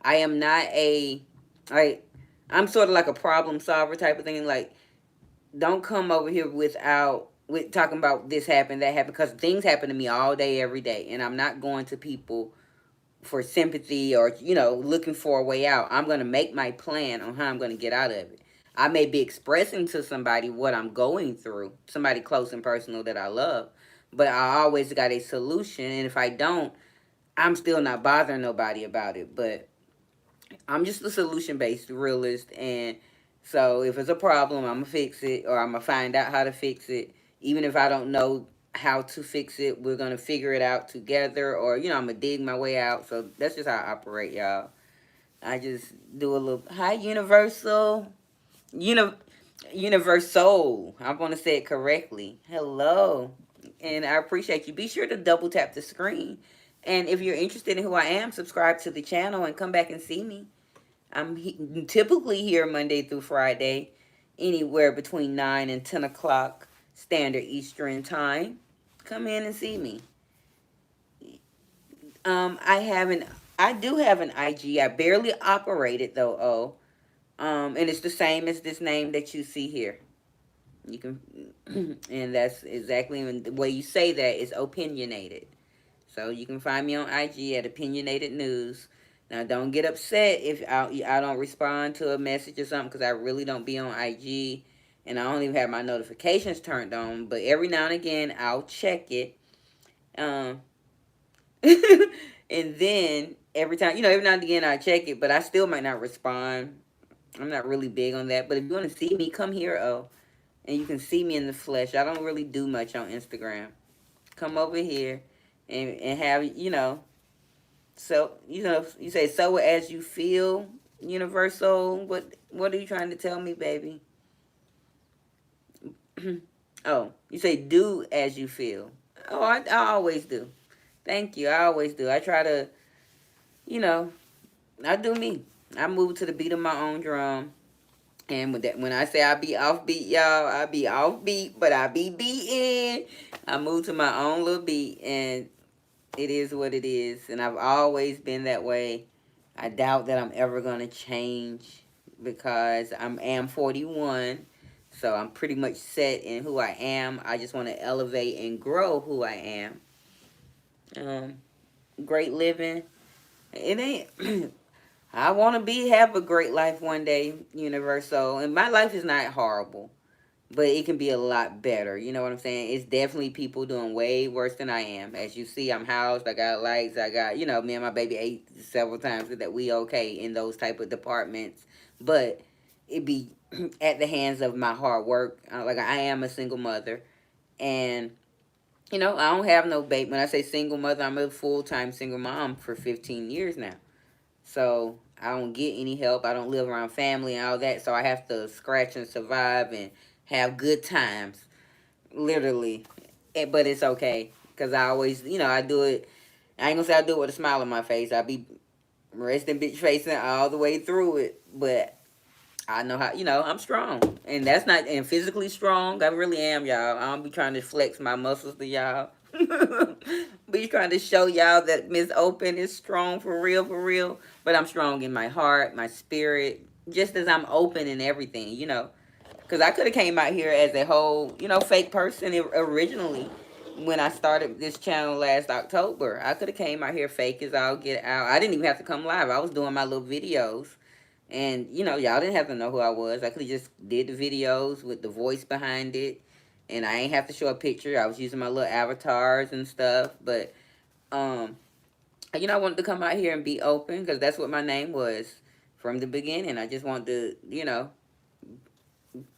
I am not like, I'm sort of like a problem solver type of thing. Like, don't come over here with talking about this happened, that happened, because things happen to me all day, every day. And I'm not going to people for sympathy, or looking for a way out. I'm going to make my plan on how I'm going to get out of it. I may be expressing to somebody what I'm going through, somebody close and personal that I love, but I always got a solution. And if I don't, I'm still not bothering nobody about it. But I'm just a solution based realist. And so if it's a problem, I'm going to fix it, or I'm going to find out how to fix it. Even if I don't know how to fix it, we're going to figure it out together, or, I'm going to dig my way out. So that's just how I operate, y'all. I just do a little, hi, Universal. Uni, Universal. I want to say it correctly. Hello. And I appreciate you. Be sure to double tap the screen. And if you're interested in who I am, subscribe to the channel and come back and see me. Typically here Monday through Friday, anywhere between 9 and 10 o'clock Standard Eastern Time. Come in and see me. I do have an IG. I barely operate it though. And it's the same as this name that you see here. You can, and that's exactly the way you say that is opinionated. So you can find me on IG at Opinionated News. Now, don't get upset if I don't respond to a message or something, because I really don't be on IG, and I don't even have my notifications turned on. But every now and again, I'll check it. Um, and then every time, every now and again, I check it, but I still might not respond. I'm not really big on that. But if you want to see me, come here, and you can see me in the flesh. I don't really do much on Instagram. Come over here and have, so, you say, so as you feel, Universal. What are you trying to tell me, baby? Oh, you say do as you feel. Oh, I always do. Thank you. I always do. I try to, you know, I do me. I move to the beat of my own drum. And with that, when I say I be offbeat, y'all, I be offbeat, but I be beating. I move to my own little beat, and it is what it is. And I've always been that way. I doubt that I'm ever going to change, because am 41. So I'm pretty much set in who I am. I just want to elevate and grow who I am. Great living. It ain't. I want to have a great life one day, Universal. And my life is not horrible, but it can be a lot better. You know what I'm saying? It's definitely people doing way worse than I am. As you see, I'm housed. I got lights. I got, me and my baby ate several times that we okay in those type of departments. But it be at the hands of my hard work. Like, I am a single mother. And, I don't have no baby. When I say single mother, I'm a full-time single mom for 15 years now. So I don't get any help. I don't live around family and all that. So I have to scratch and survive and have good times, literally. But it's okay, because I always, I do it. I ain't gonna say I do it with a smile on my face. I be resting bitch facing all the way through it. But I know how, I'm strong. And that's not, and physically strong. I really am, y'all. I don't be trying to flex my muscles to y'all. Be trying to show y'all that Miss Open is strong for real, for real. But I'm strong in my heart, my spirit, just as I'm open in everything, Because I could have came out here as a whole, fake person originally when I started this channel last October. I could have came out here fake as I'll get out. I didn't even have to come live. I was doing my little videos. And, y'all didn't have to know who I was. I could have just did the videos with the voice behind it. And I ain't have to show a picture. I was using my little avatars and stuff. But, I wanted to come out here and be open because that's what my name was from the beginning. I just wanted to.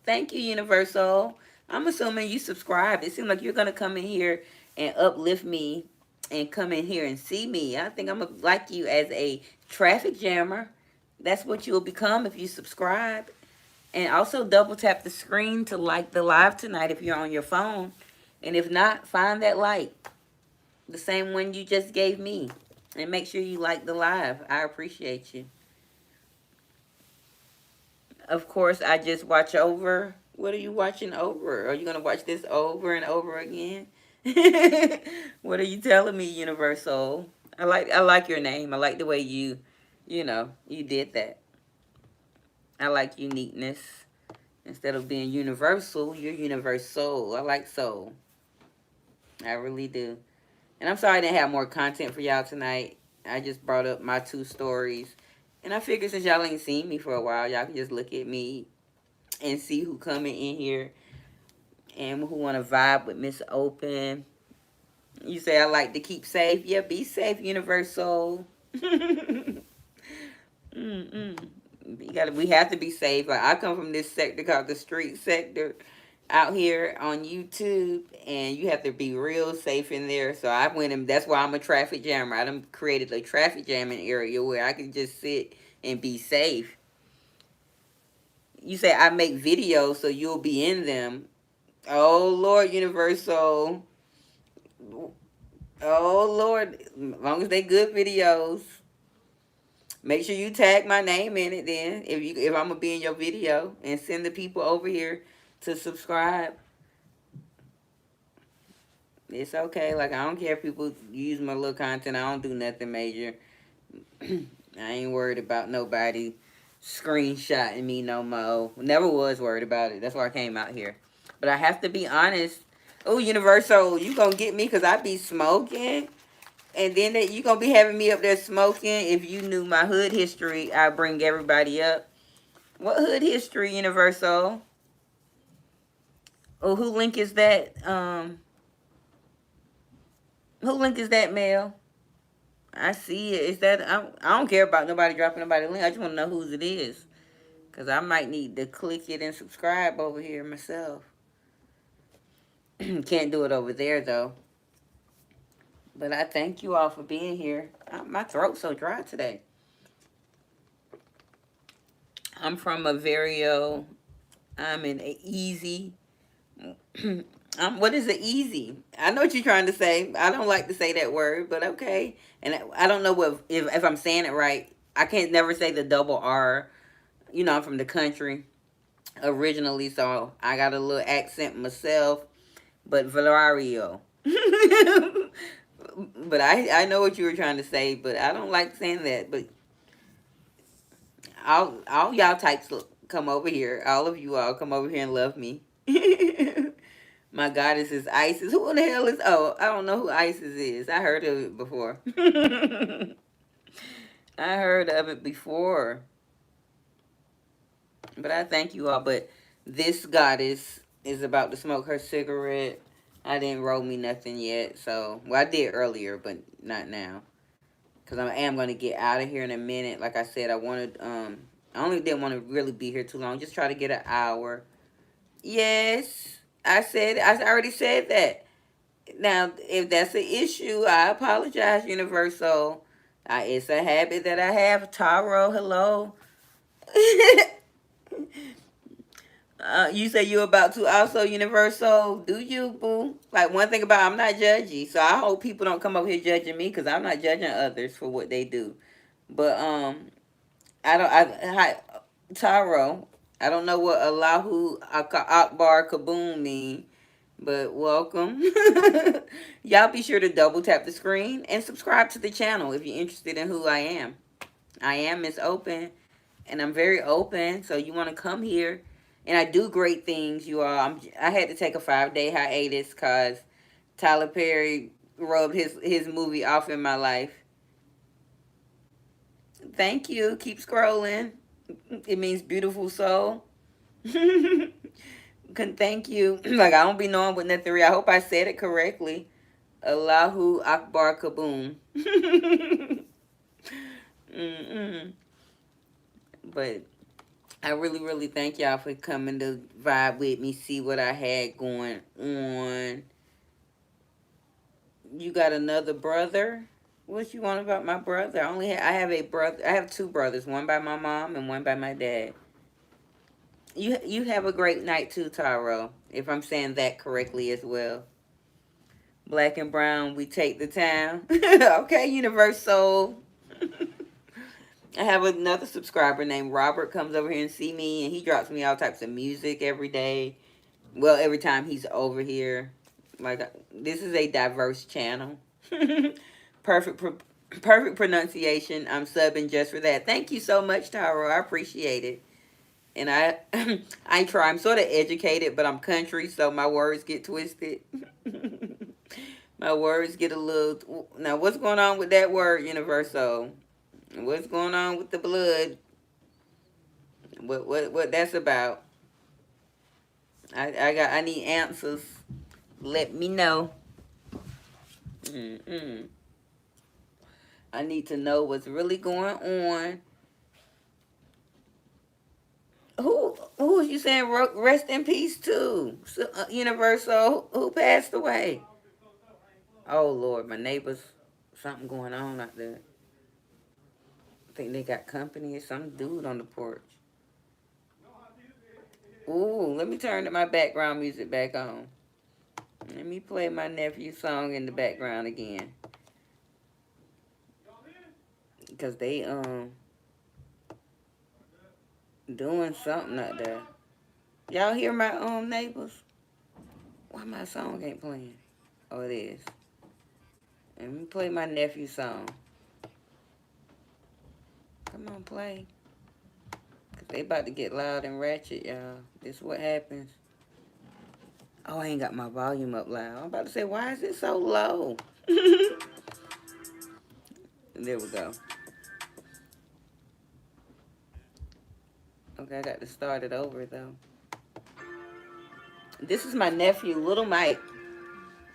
Thank you, Universal. I'm assuming you subscribed. It seems like you're gonna come in here and uplift me and come in here and see me. I think I'm gonna like you as a traffic jammer. That's what you'll become if you subscribe. And also double tap the screen to like the live tonight if you're on your phone. And if not, find that like. The same one you just gave me. And make sure you like the live. I appreciate you. Of course, I just watch over. What are you watching over? Are you going to watch this over and over again? What are you telling me, Universal? I like your name. I like the way you did that. I like uniqueness. Instead of being universal, you're universal. I like soul. I really do. And I'm sorry I didn't have more content for y'all tonight. I just brought up my 2 stories. And I figured since y'all ain't seen me for a while, y'all can just look at me and see who coming in here and who want to vibe with Miss Open. You say I like to keep safe. Yeah, be safe, Universal. We have to be safe. Like I come from this sector called the street sector out here on YouTube, and you have to be real safe in there. So I went and that's why I'm a traffic jammer. I done created a traffic jamming area where I can just sit and be safe. You say I make videos so you'll be in them. Oh Lord, Universal. Oh Lord, as long as they good videos. Make sure you tag my name in it then if I'm gonna be in your video and send the people over here to subscribe. It's okay. Like I don't care if people use my little content. I don't do nothing major. I ain't worried about nobody screenshotting me no more. Never was worried about it. That's why I came out here. But I have to be honest. Oh, Universal, you gonna get me because I be smoking? And then you gonna be having me up there smoking. If you knew my hood history, I bring everybody up. What hood history, Universal? Oh, who link is that? Who link is that, Mel? I see it. Is that I don't care about nobody dropping nobody link. I just want to know whose it is, cause I might need to click it and subscribe over here myself. Can't do it over there though. But I thank you all for being here. My throat's so dry today. I'm from a very I'm in a easy. What is it easy? I know what you're trying to say. I don't like to say that word, but okay. And I don't know if I'm saying it right. I can't never say the double R. I'm from the country originally, so I got a little accent myself. But Valerio. But I know what you were trying to say, but I don't like saying that. But all y'all types come over here. All of you all come over here and love me. My goddess is Isis. Who in the hell is? Oh, I don't know who Isis is. I heard of it before. I heard of it before. But I thank you all. But this goddess is about to smoke her cigarette. I didn't roll me nothing yet. So, well, I did earlier, but not now. Because I am going to get out of here in a minute. Like I said, I only didn't want to really be here too long. Just try to get an hour. Yes. I already said that. Now, if that's an issue, I apologize, Universal. It's a habit that I have. Taro, hello. You say you about to also, Universal. Do you, boo? Like, one thing about I'm not judgy. So I hope people don't come over here judging me because I'm not judging others for what they do. But, Taro, I don't know what Allahu Akbar Kaboom mean, but welcome. Y'all be sure to double tap the screen and subscribe to the channel if you're interested in who I am. I am Miss Open, and I'm very open, so you want to come here. And I do great things, you all. I had to take a 5-day hiatus because Tyler Perry rubbed his movie off in my life. Thank you. Keep scrolling. It means beautiful soul. Thank you. Like, I don't be knowing what nothing real. I hope I said it correctly. Allahu Akbar Kaboom. Mm-mm. But I really, really thank y'all for coming to vibe with me, see what I had going on. You got another brother? What you want about my brother? I have a brother. I have two brothers, one by my mom and one by my dad. You have a great night too, Taro. If I'm saying that correctly as well. Black and brown, we take the time. Okay, Universal. I have another subscriber named Robert comes over here and see me, and he drops me all types of music every day. Well, every time he's over here. Like, this is a diverse channel. perfect perfect pronunciation. I'm subbing just for that. Thank you so much, Taro. I appreciate it. And I try. I'm sort of educated, but I'm country, so my words get twisted. My words get a little. Now, what's going on with that word, Universo? What's going on with the blood? What that's about? I need answers. Let me know. Mm-mm. I need to know what's really going on. Who you saying rest in peace to? So, Universal, who passed away? Oh Lord, my neighbors, something going on out there. I think they got company or some dude on the porch. Ooh, let me turn my background music back on. Let me play my nephew's song in the background again. Because they doing something out there. Y'all hear my neighbors? Why my song ain't playing? Oh, it is. Let me play my nephew's song. Come on, play. Cause they about to get loud and ratchet, y'all. This is what happens. Oh, I ain't got my volume up loud. I'm about to say, why is it so low? There we go. Okay, I got to start it over, though. This is my nephew, Little Mike.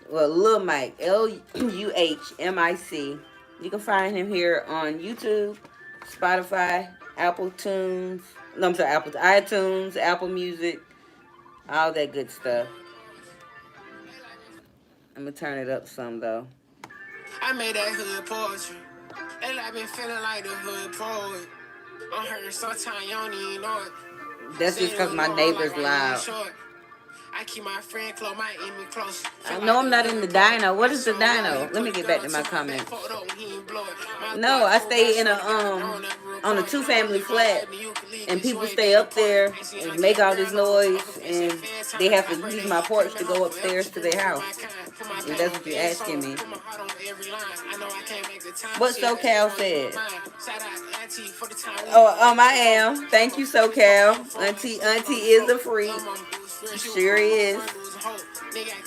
Well, Lil Mike, Luhmic. You can find him here on YouTube, Spotify, Apple Tunes. No, I'm sorry, iTunes, Apple Music, all that good stuff. I'm gonna turn it up some though. I made that hood poetry. Lately I been feeling like the hood poet. I'm hurting sometimes you don't even know it. That's just because my neighbor's loud. I keep my friend close, my enemy close. I know I'm not in the dino. What is the dino? Let me get back to my comments. No, I stay in a on a 2-family flat, and people stay up there and make all this noise, and they have to use my porch to go upstairs to their house. And that's what you're asking me. What SoCal said? Oh, I am. Thank you, SoCal. Auntie is a freak. Sure is.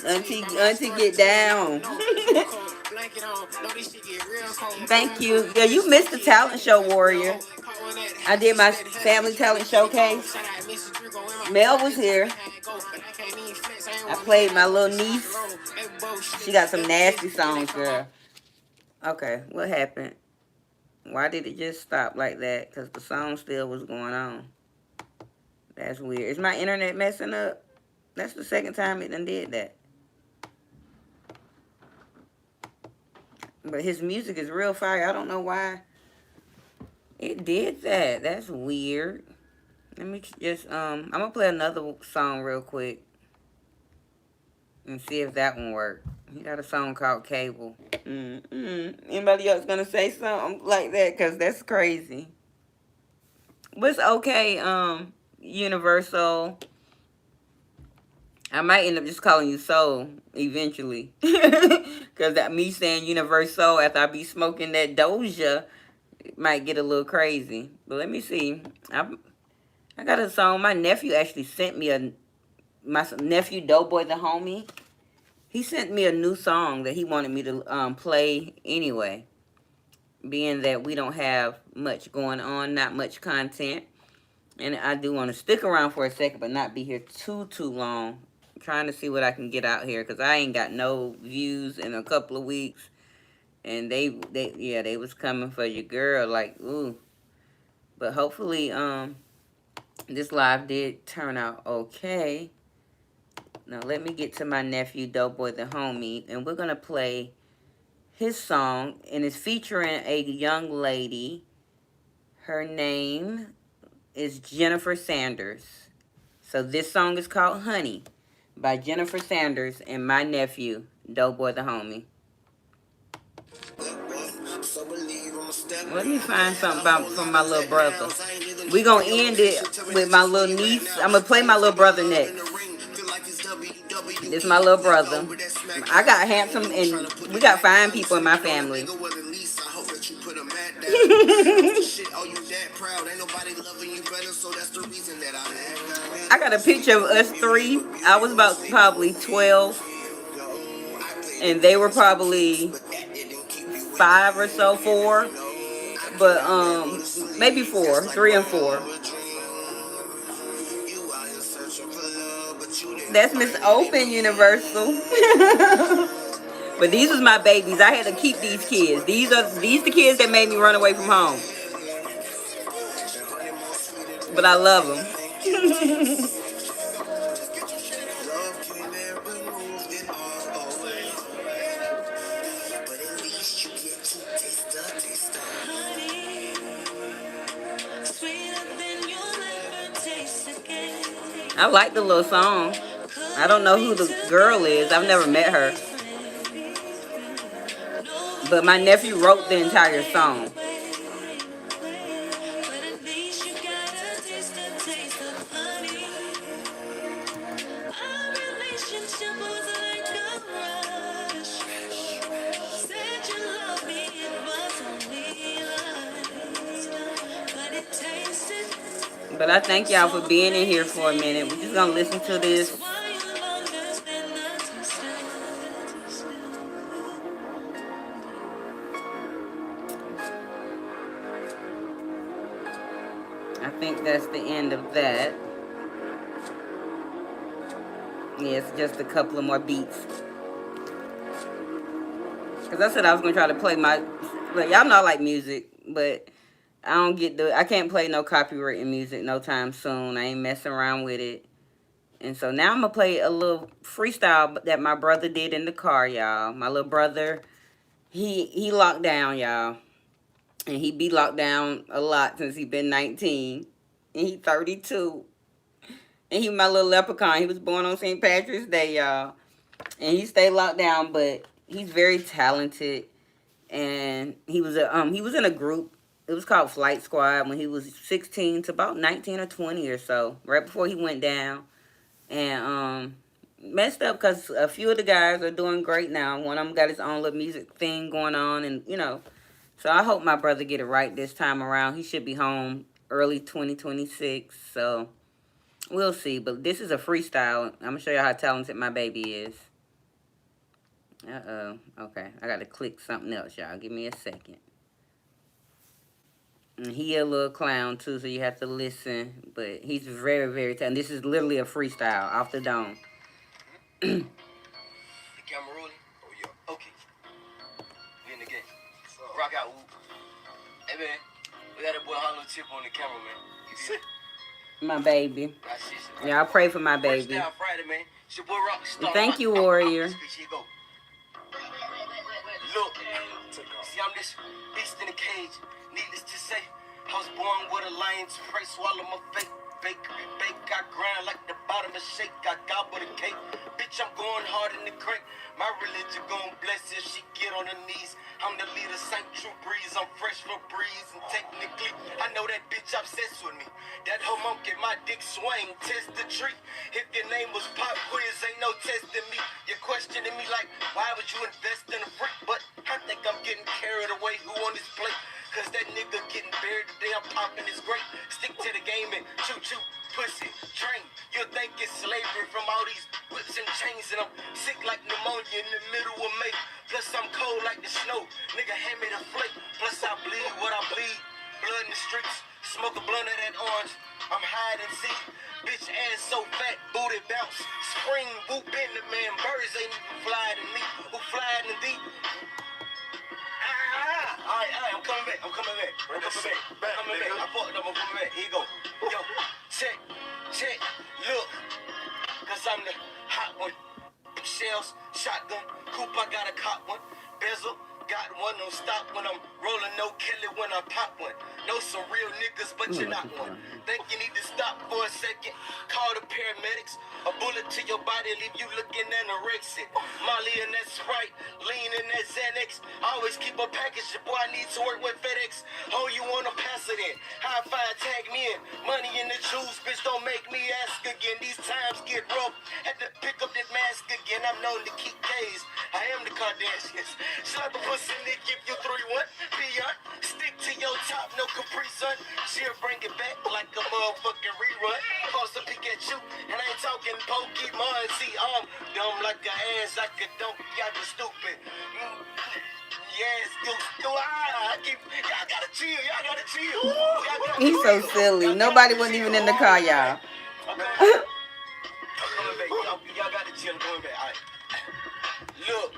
Auntie get down. Thank you. Yeah, you missed the talent show, Warrior. I did my family talent showcase. Mel was here. I played my little niece. She got some nasty songs, girl. Okay, what happened? Why did it just stop like that? Because the song still was going on. That's weird. Is my internet messing up? That's the second time it done did that. But his music is real fire. I don't know why it did that. That's weird. Let me just, I'm going to play another song real quick and see if that one works. He got a song called Cable. Anybody else going to say something like that? Because that's crazy. But it's okay, Universal. I might end up just calling you Soul eventually. Because that me saying Universal after I be smoking that Doja, it might get a little crazy. But let me see. I got a song. My nephew actually sent me my nephew Doughboy the homie. He sent me a new song that he wanted me to play anyway. Being that we don't have much going on, not much content. And I do want to stick around for a second, but not be here too long. Trying to see what I can get out here because I ain't got no views in a couple of weeks. And they was coming for your girl, like, ooh. But hopefully, this live did turn out okay. Now let me get to my nephew, Doughboy the Homie, and we're gonna play his song, and it's featuring a young lady. Her name is Jennifer Sanders. So this song is called Honey by Jennifer Sanders and my nephew, Doughboy the Homie. Let me find something from my little brother. We gonna end it with my little niece. I'm gonna play my little brother next. This is my little brother. I got handsome and we got fine people in my family. I got a picture of us three. I was about probably 12 and they were probably 5 or so, 4. But maybe 4, 3 and 4. That's Miss Open Universal. But these was my babies. I had to keep these kids. These the kids that made me run away from home. But I love them. I like the little song. I don't know who the girl is. I've never met her. But my nephew wrote the entire song. But I thank y'all for being in here for a minute. We're just gonna listen to this. I think that's the end of that. Yeah, it's just a couple of more beats. Because I said I was going to try to play my... But y'all know I like music, but I can't play no copyrighted music no time soon. I ain't messing around with it. And so now I'm going to play a little freestyle that my brother did in the car, y'all. My little brother, he locked down, y'all. And he be locked down a lot since he been 19. And he 32. And he my little leprechaun. He was born on St. Patrick's Day, y'all. And he stayed locked down, but he's very talented. And he was in a group. It was called Flight Squad when he was 16 to about 19 or 20 or so, right before he went down. And messed up because a few of the guys are doing great now. One of them got his own little music thing going on, and so I hope my brother get it right this time around. He should be home early 2026. So we'll see. But this is a freestyle. I'm gonna show you how talented my baby is. Okay, I gotta click something else, y'all. Give me a second. And he a little clown too, so you have to listen. But he's very, very talented. This is literally a freestyle off the dome. The camera rolling? Oh yeah. Okay. We in the game. Rock out, whoop. Hey man, we got that boy Hollow Chip on the camera, man. You see it? My baby. Yeah, I pray for my baby. Friday, man. It's your boy Rockstar. Thank you, Warrior. Look, see, I'm this beast in a cage. Needless to say, I was born with a lion's prey. Swallow my fate. Bake, I grind like the bottom of shake. I gobble the cake. Bitch, I'm going hard in the crank. My religion gon' bless if she get on her knees. I'm the leader, St. True Breeze. I'm fresh for breeze. And technically, I know that bitch obsessed with me. That hoe monkey, my dick swing. Test the tree. If your name was Pop Quiz, ain't no testing me. You're questioning me like, why would you invest in a freak? But I think I'm getting carried away. Who on this plate? Cause that nigga getting buried today. I'm popping his great. Stick to the game and choo-choo. Pussy, train. You'll think it's slavery from all these whips and chains. And I'm sick like pneumonia in the middle of May. Plus I'm cold like the snow. Nigga, hand me the flake. Plus I bleed what I bleed. Blood in the streets. Smoke a blunt of that orange. I'm hide and seek. Bitch ass so fat, booty bounce. Spring whoop in the man. Birds ain't even fly than me. Who fly than thee? Alright, I'm coming back. I'm coming back. I fucked up. I'm coming back. Here you go. Yo, check. Look, cause I'm the hot one. Shells, shotgun, coupe, I got a cop one. Bezel, got one, don't stop when I'm rolling, no Kelly when I pop one. Know some real niggas, but you're not one. Think you need to stop for a second. Call the paramedics. A bullet to your body, leave you looking anorexic. Molly and that Sprite, lean in that Xanax. Always keep a package, your boy, I need to work with FedEx. Oh, you wanna pass it in? High five, tag me in. Money in the juice, bitch, don't make me ask again. These times get rough. Had to pick up that mask again. I'm known to keep K's. I am the Kardashians. Slap a pussy, Nick, give you 3-1. Beyond, stick to your top, no Capri Sun. She'll bring it back like a motherfucking rerun. Supposed to peek at you, and I ain't talking Pokemon. See, dumb like an ass, like a donkey, y'all be stupid. Yes, y'all gotta chill. He's so silly. Nobody wasn't even in the car, y'all. I'm coming back. Y'all gotta chill. I'm coming back. All right. Look,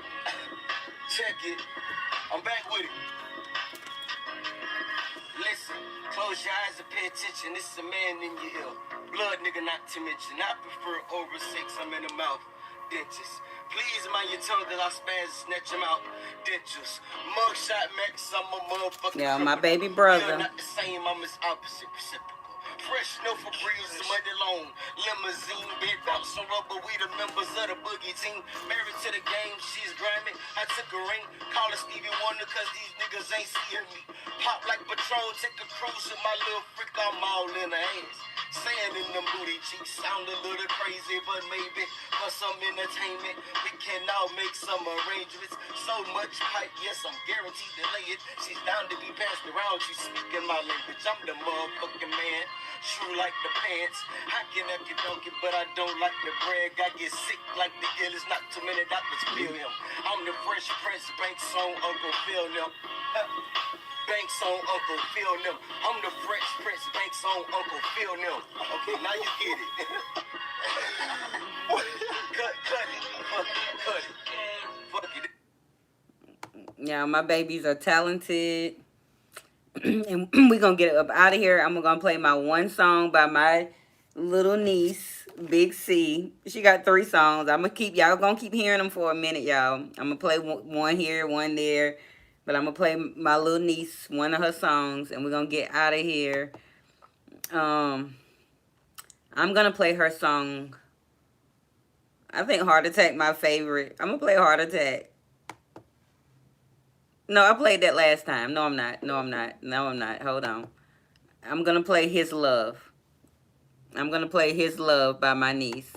check it. I'm back with it. Listen, close your eyes and pay attention. This is a man in your ear. Blood nigga, not to mention. I prefer over sex. I'm in the mouth. Dentist. Please mind your tongue, cause I spaz snatch him out. Dentures. Mugshot Max, I'm a motherfucker. Yeah, my baby brother. You're not the same, I'm his opposite reciprocal. Fresh, no Febreze, money long. Limousine, bed bouncing rubber. We the members of the boogie team. Married to the game, she's grimy. I took a ring, call her Stevie Wonder, cause these niggas ain't seeing me. Pop like Patron, take a cruise with my little freak, I'm all in the ass. Sand in them booty cheeks, sound a little crazy, but maybe for some entertainment, we can all make some arrangements. So much pipe, yes, I'm guaranteed to lay it. She's down to be passed around, she's speaking my language. I'm the motherfucking man, true like the pants. I can act a donkey, but I don't like the brag. I get sick like the ill, it's not too many doctors feel him. I'm the Fresh Prince, Banks on Uncle Phil, them. Banks on Uncle Phil, them. I'm the Fresh Prince, Banks on Uncle Phil, them. Okay, now you get it. Cut it. Fuck it. Yeah, my babies are talented. And we're going to get up out of here. I'm going to play my one song by my little niece, Big C. She got 3 songs. Y'all going to keep hearing them for a minute, y'all. I'm going to play one here, one there. But I'm going to play my little niece, one of her songs, and we're going to get out of here. I'm going to play her song. I think Heart Attack my favorite. I'm going to play Heart Attack. No, I played that last time. No, I'm not. Hold on. I'm going to play His Love. I'm going to play His Love by my niece,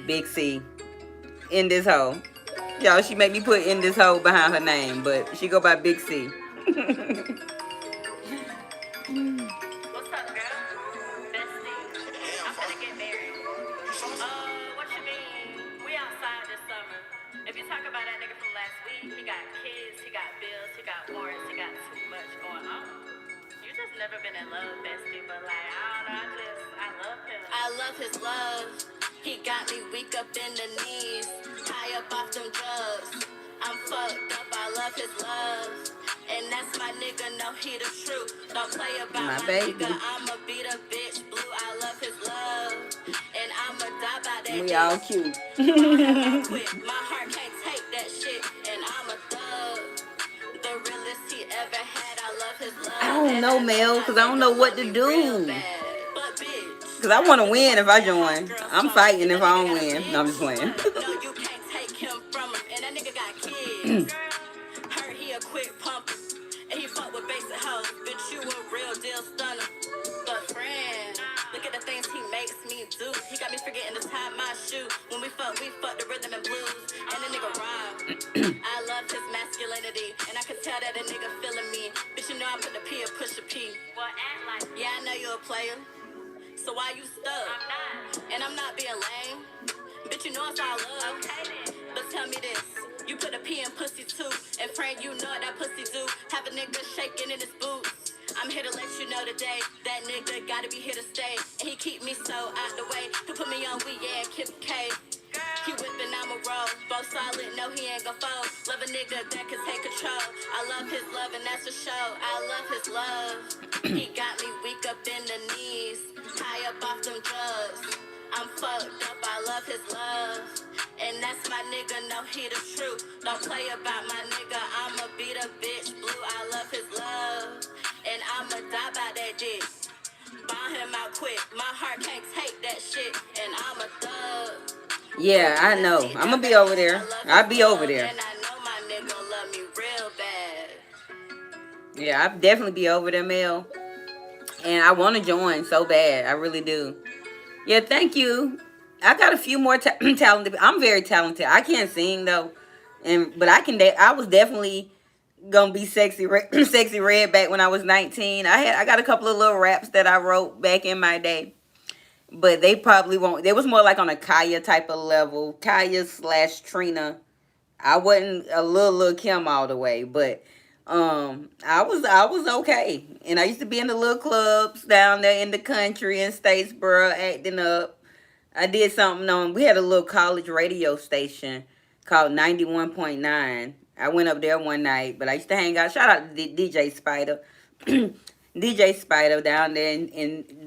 Big C. In this hole. Y'all, she made me put In This Hole behind her name, but she go by Big C. What's up, girl? Bestie. I'm gonna get married. What you mean? We outside this summer. If you talk about that nigga from last week, he got kids, he got bills, he got warrants, he got too much going on. You just never been in love, bestie, but like, I don't know, I love him. I love his love. He got me weak up in the knees, high up off them drugs. I'm fucked up, I love his love. And that's my nigga, no, he the truth. Don't play about my baby. nigga, I'ma beat a bitch blue. I love his love. And I'ma die by that We bitch. all cute. My heart can't take that shit. And I'm a thug. The realest he ever had, I love his love. I don't know, Mel, because I don't know what to do. But bitch, Because I want to win if I join. I'm fighting if I don't win. No, I'm just playing. no, you can't take him from him. And that nigga got kids. Heard he a quick pumper. And he fuck with basic hoes. Bitch, you a real deal stunner. But friend, look at the things he makes me do. He got me forgetting to tie my shoe. When we fuck the rhythm and blues. And the nigga rhyme. I love his masculinity. And I could tell that a nigga feeling me. Bitch, you know I put the P or push a P. Well, act like. Yeah, I know you a player. So why you stuck? I'm not. And I'm not being lame. Bitch, you know it's all love. Okay, then. But tell me this. You put a P in pussy too. And friend, you know what that pussy do. Have a nigga shaking in his boots. I'm here to let you know today that nigga gotta be here to stay. And he keep me so out the way. To put me on we yeah, Kip K. He whippin', I'ma roll. Both solid, no, he ain't gon' fold. Love a nigga that can take control. I love his love, and that's for sure. I love his love. He got me weak up in the knees, high up off them drugs. I'm fucked up, I love his love. And that's my nigga, no, he the truth. Don't play about my nigga, I'ma beat a bitch blue. I love his love, and I'ma die by that dick. Buy him out quick, my heart can't take that shit, and I'm a thug. Yeah, I know. I'm gonna be over there. I'll be over there. And I know my nigga love me real bad. Yeah, I'll definitely be over there, Mel. And I want to join so bad. I really do. Yeah, thank you. I got a few more talented. I'm very talented. I can't sing though, but I can. I was definitely gonna be sexy, sexy red back when I was 19. I got a couple of little raps that I wrote back in my day, but they probably won't. They was more like on a Kaya type of level, Kaya slash Trina. I wasn't a little Kim all the way, but I was okay. And I used to be in the little clubs down there in the country in Statesboro acting up. I did something on, we had a little college radio station called 91.9. I went up there one night, but I used to hang out. Shout out to DJ Spider. DJ Spider down there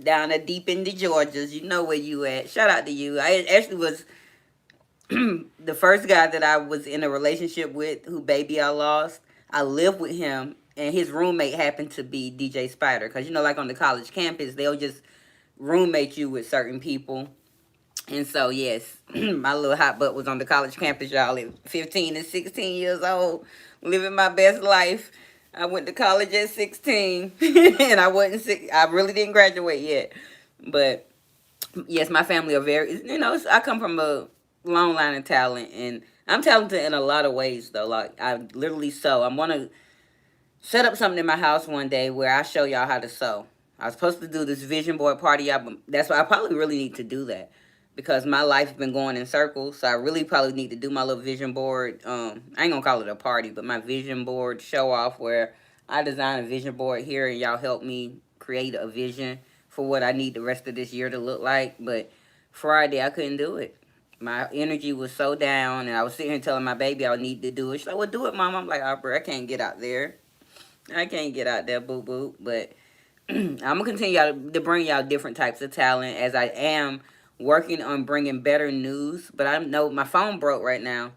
down there deep in the Georgias. You know where you at. Shout out to you. I actually was the first guy that I was in a relationship with, who baby I lost. I lived with him, and his roommate happened to be DJ Spider. Because, you know, like on the college campus, they'll just roommate you with certain people. And so, yes, my little hot butt was on the college campus, y'all, at 15 and 16 years old, living my best life. I went to college at 16, and I really didn't graduate yet. But, yes, my family are very, I come from a long line of talent, and I'm talented in a lot of ways, though. Like, I literally sew. I'm going to set up something in my house one day where I show y'all how to sew. I was supposed to do this vision board party album. That's why I probably really need to do that, because my life's been going in circles. So I really probably need to do my little vision board. I ain't gonna call it a party, but my vision board show off, where I design a vision board here and y'all help me create a vision for what I need the rest of this year to look like. But Friday I couldn't do it. My energy was so down, and I was sitting here telling my baby I need to do it. She's like, "Well, do it, Mom." I'm like, "Oh, bro, I can't get out there. I can't get out there, boo boo." But I'm gonna continue to bring y'all different types of talent, as I am working on bringing better news. But I know my phone broke right now,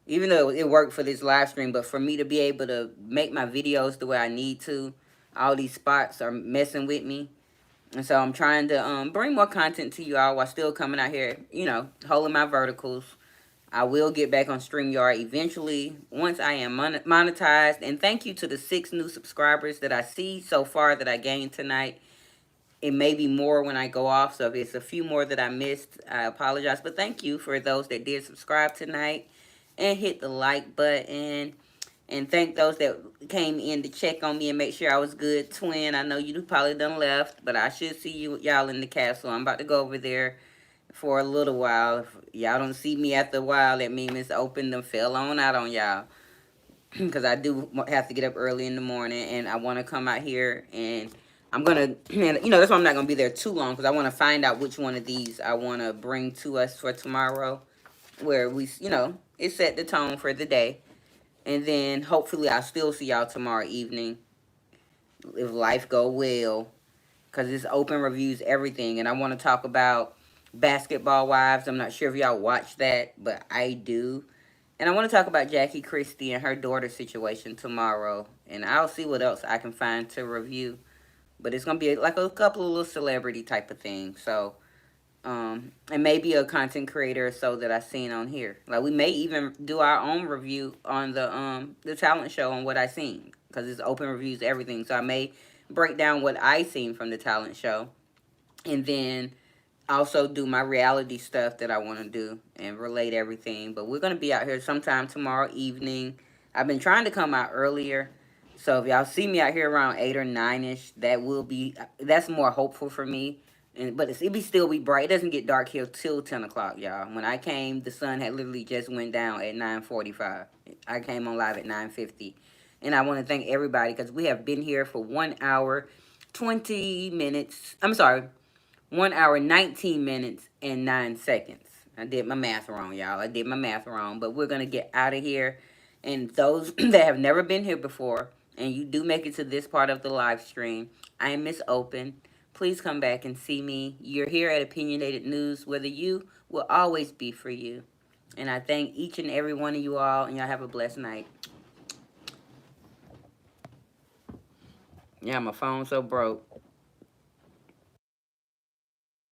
even though it worked for this live stream. But for me to be able to make my videos the way I need to, all these spots are messing with me. And so I'm trying to bring more content to you all while still coming out here, holding my verticals. I will get back on StreamYard eventually once I am monetized. And thank you to the 6 new subscribers that I see so far that I gained tonight. It may be more when I go off, so if it's a few more that I missed, I apologize. But thank you for those that did subscribe tonight and hit the like button. And thank those that came in to check on me and make sure I was good. Twin, I know you probably done left, but I should see y'all in the castle. I'm about to go over there for a little while. If y'all don't see me after a while, that means it's open and fell on out on y'all. Because I do have to get up early in the morning, and I want to come out here, and I'm going to, that's why I'm not going to be there too long, because I want to find out which one of these I want to bring to us for tomorrow, where we, it set the tone for the day. And then hopefully I'll still see y'all tomorrow evening, if life go well, because it's open reviews, everything. And I want to talk about Basketball Wives. I'm not sure if y'all watch that, but I do. And I want to talk about Jackie Christie and her daughter situation tomorrow. And I'll see what else I can find to review. But it's going to be like a couple of little celebrity type of things. So, and maybe a content creator or so that I've seen on here. Like, we may even do our own review on the talent show on what I seen, because it's open reviews, everything. So I may break down what I seen from the talent show, and then also do my reality stuff that I want to do and relate everything. But we're going to be out here sometime tomorrow evening. I've been trying to come out earlier. So if y'all see me out here around 8 or 9-ish, that's more hopeful for me. But it still be bright. It doesn't get dark here till 10 o'clock, y'all. When I came, the sun had literally just went down at 9:45. I came on live at 9:50. And I want to thank everybody because we have been here for 1 hour, 20 minutes. I'm sorry, 1 hour, 19 minutes, and 9 seconds. I did my math wrong, y'all. I did my math wrong. But we're going to get out of here. And those that have never been here before, and you do make it to this part of the live stream, I am Miss Open. Please come back and see me. You're here at Opinionated News, where the you will always be for you. And I thank each and every one of you all, and y'all have a blessed night. Yeah, my phone's so broke.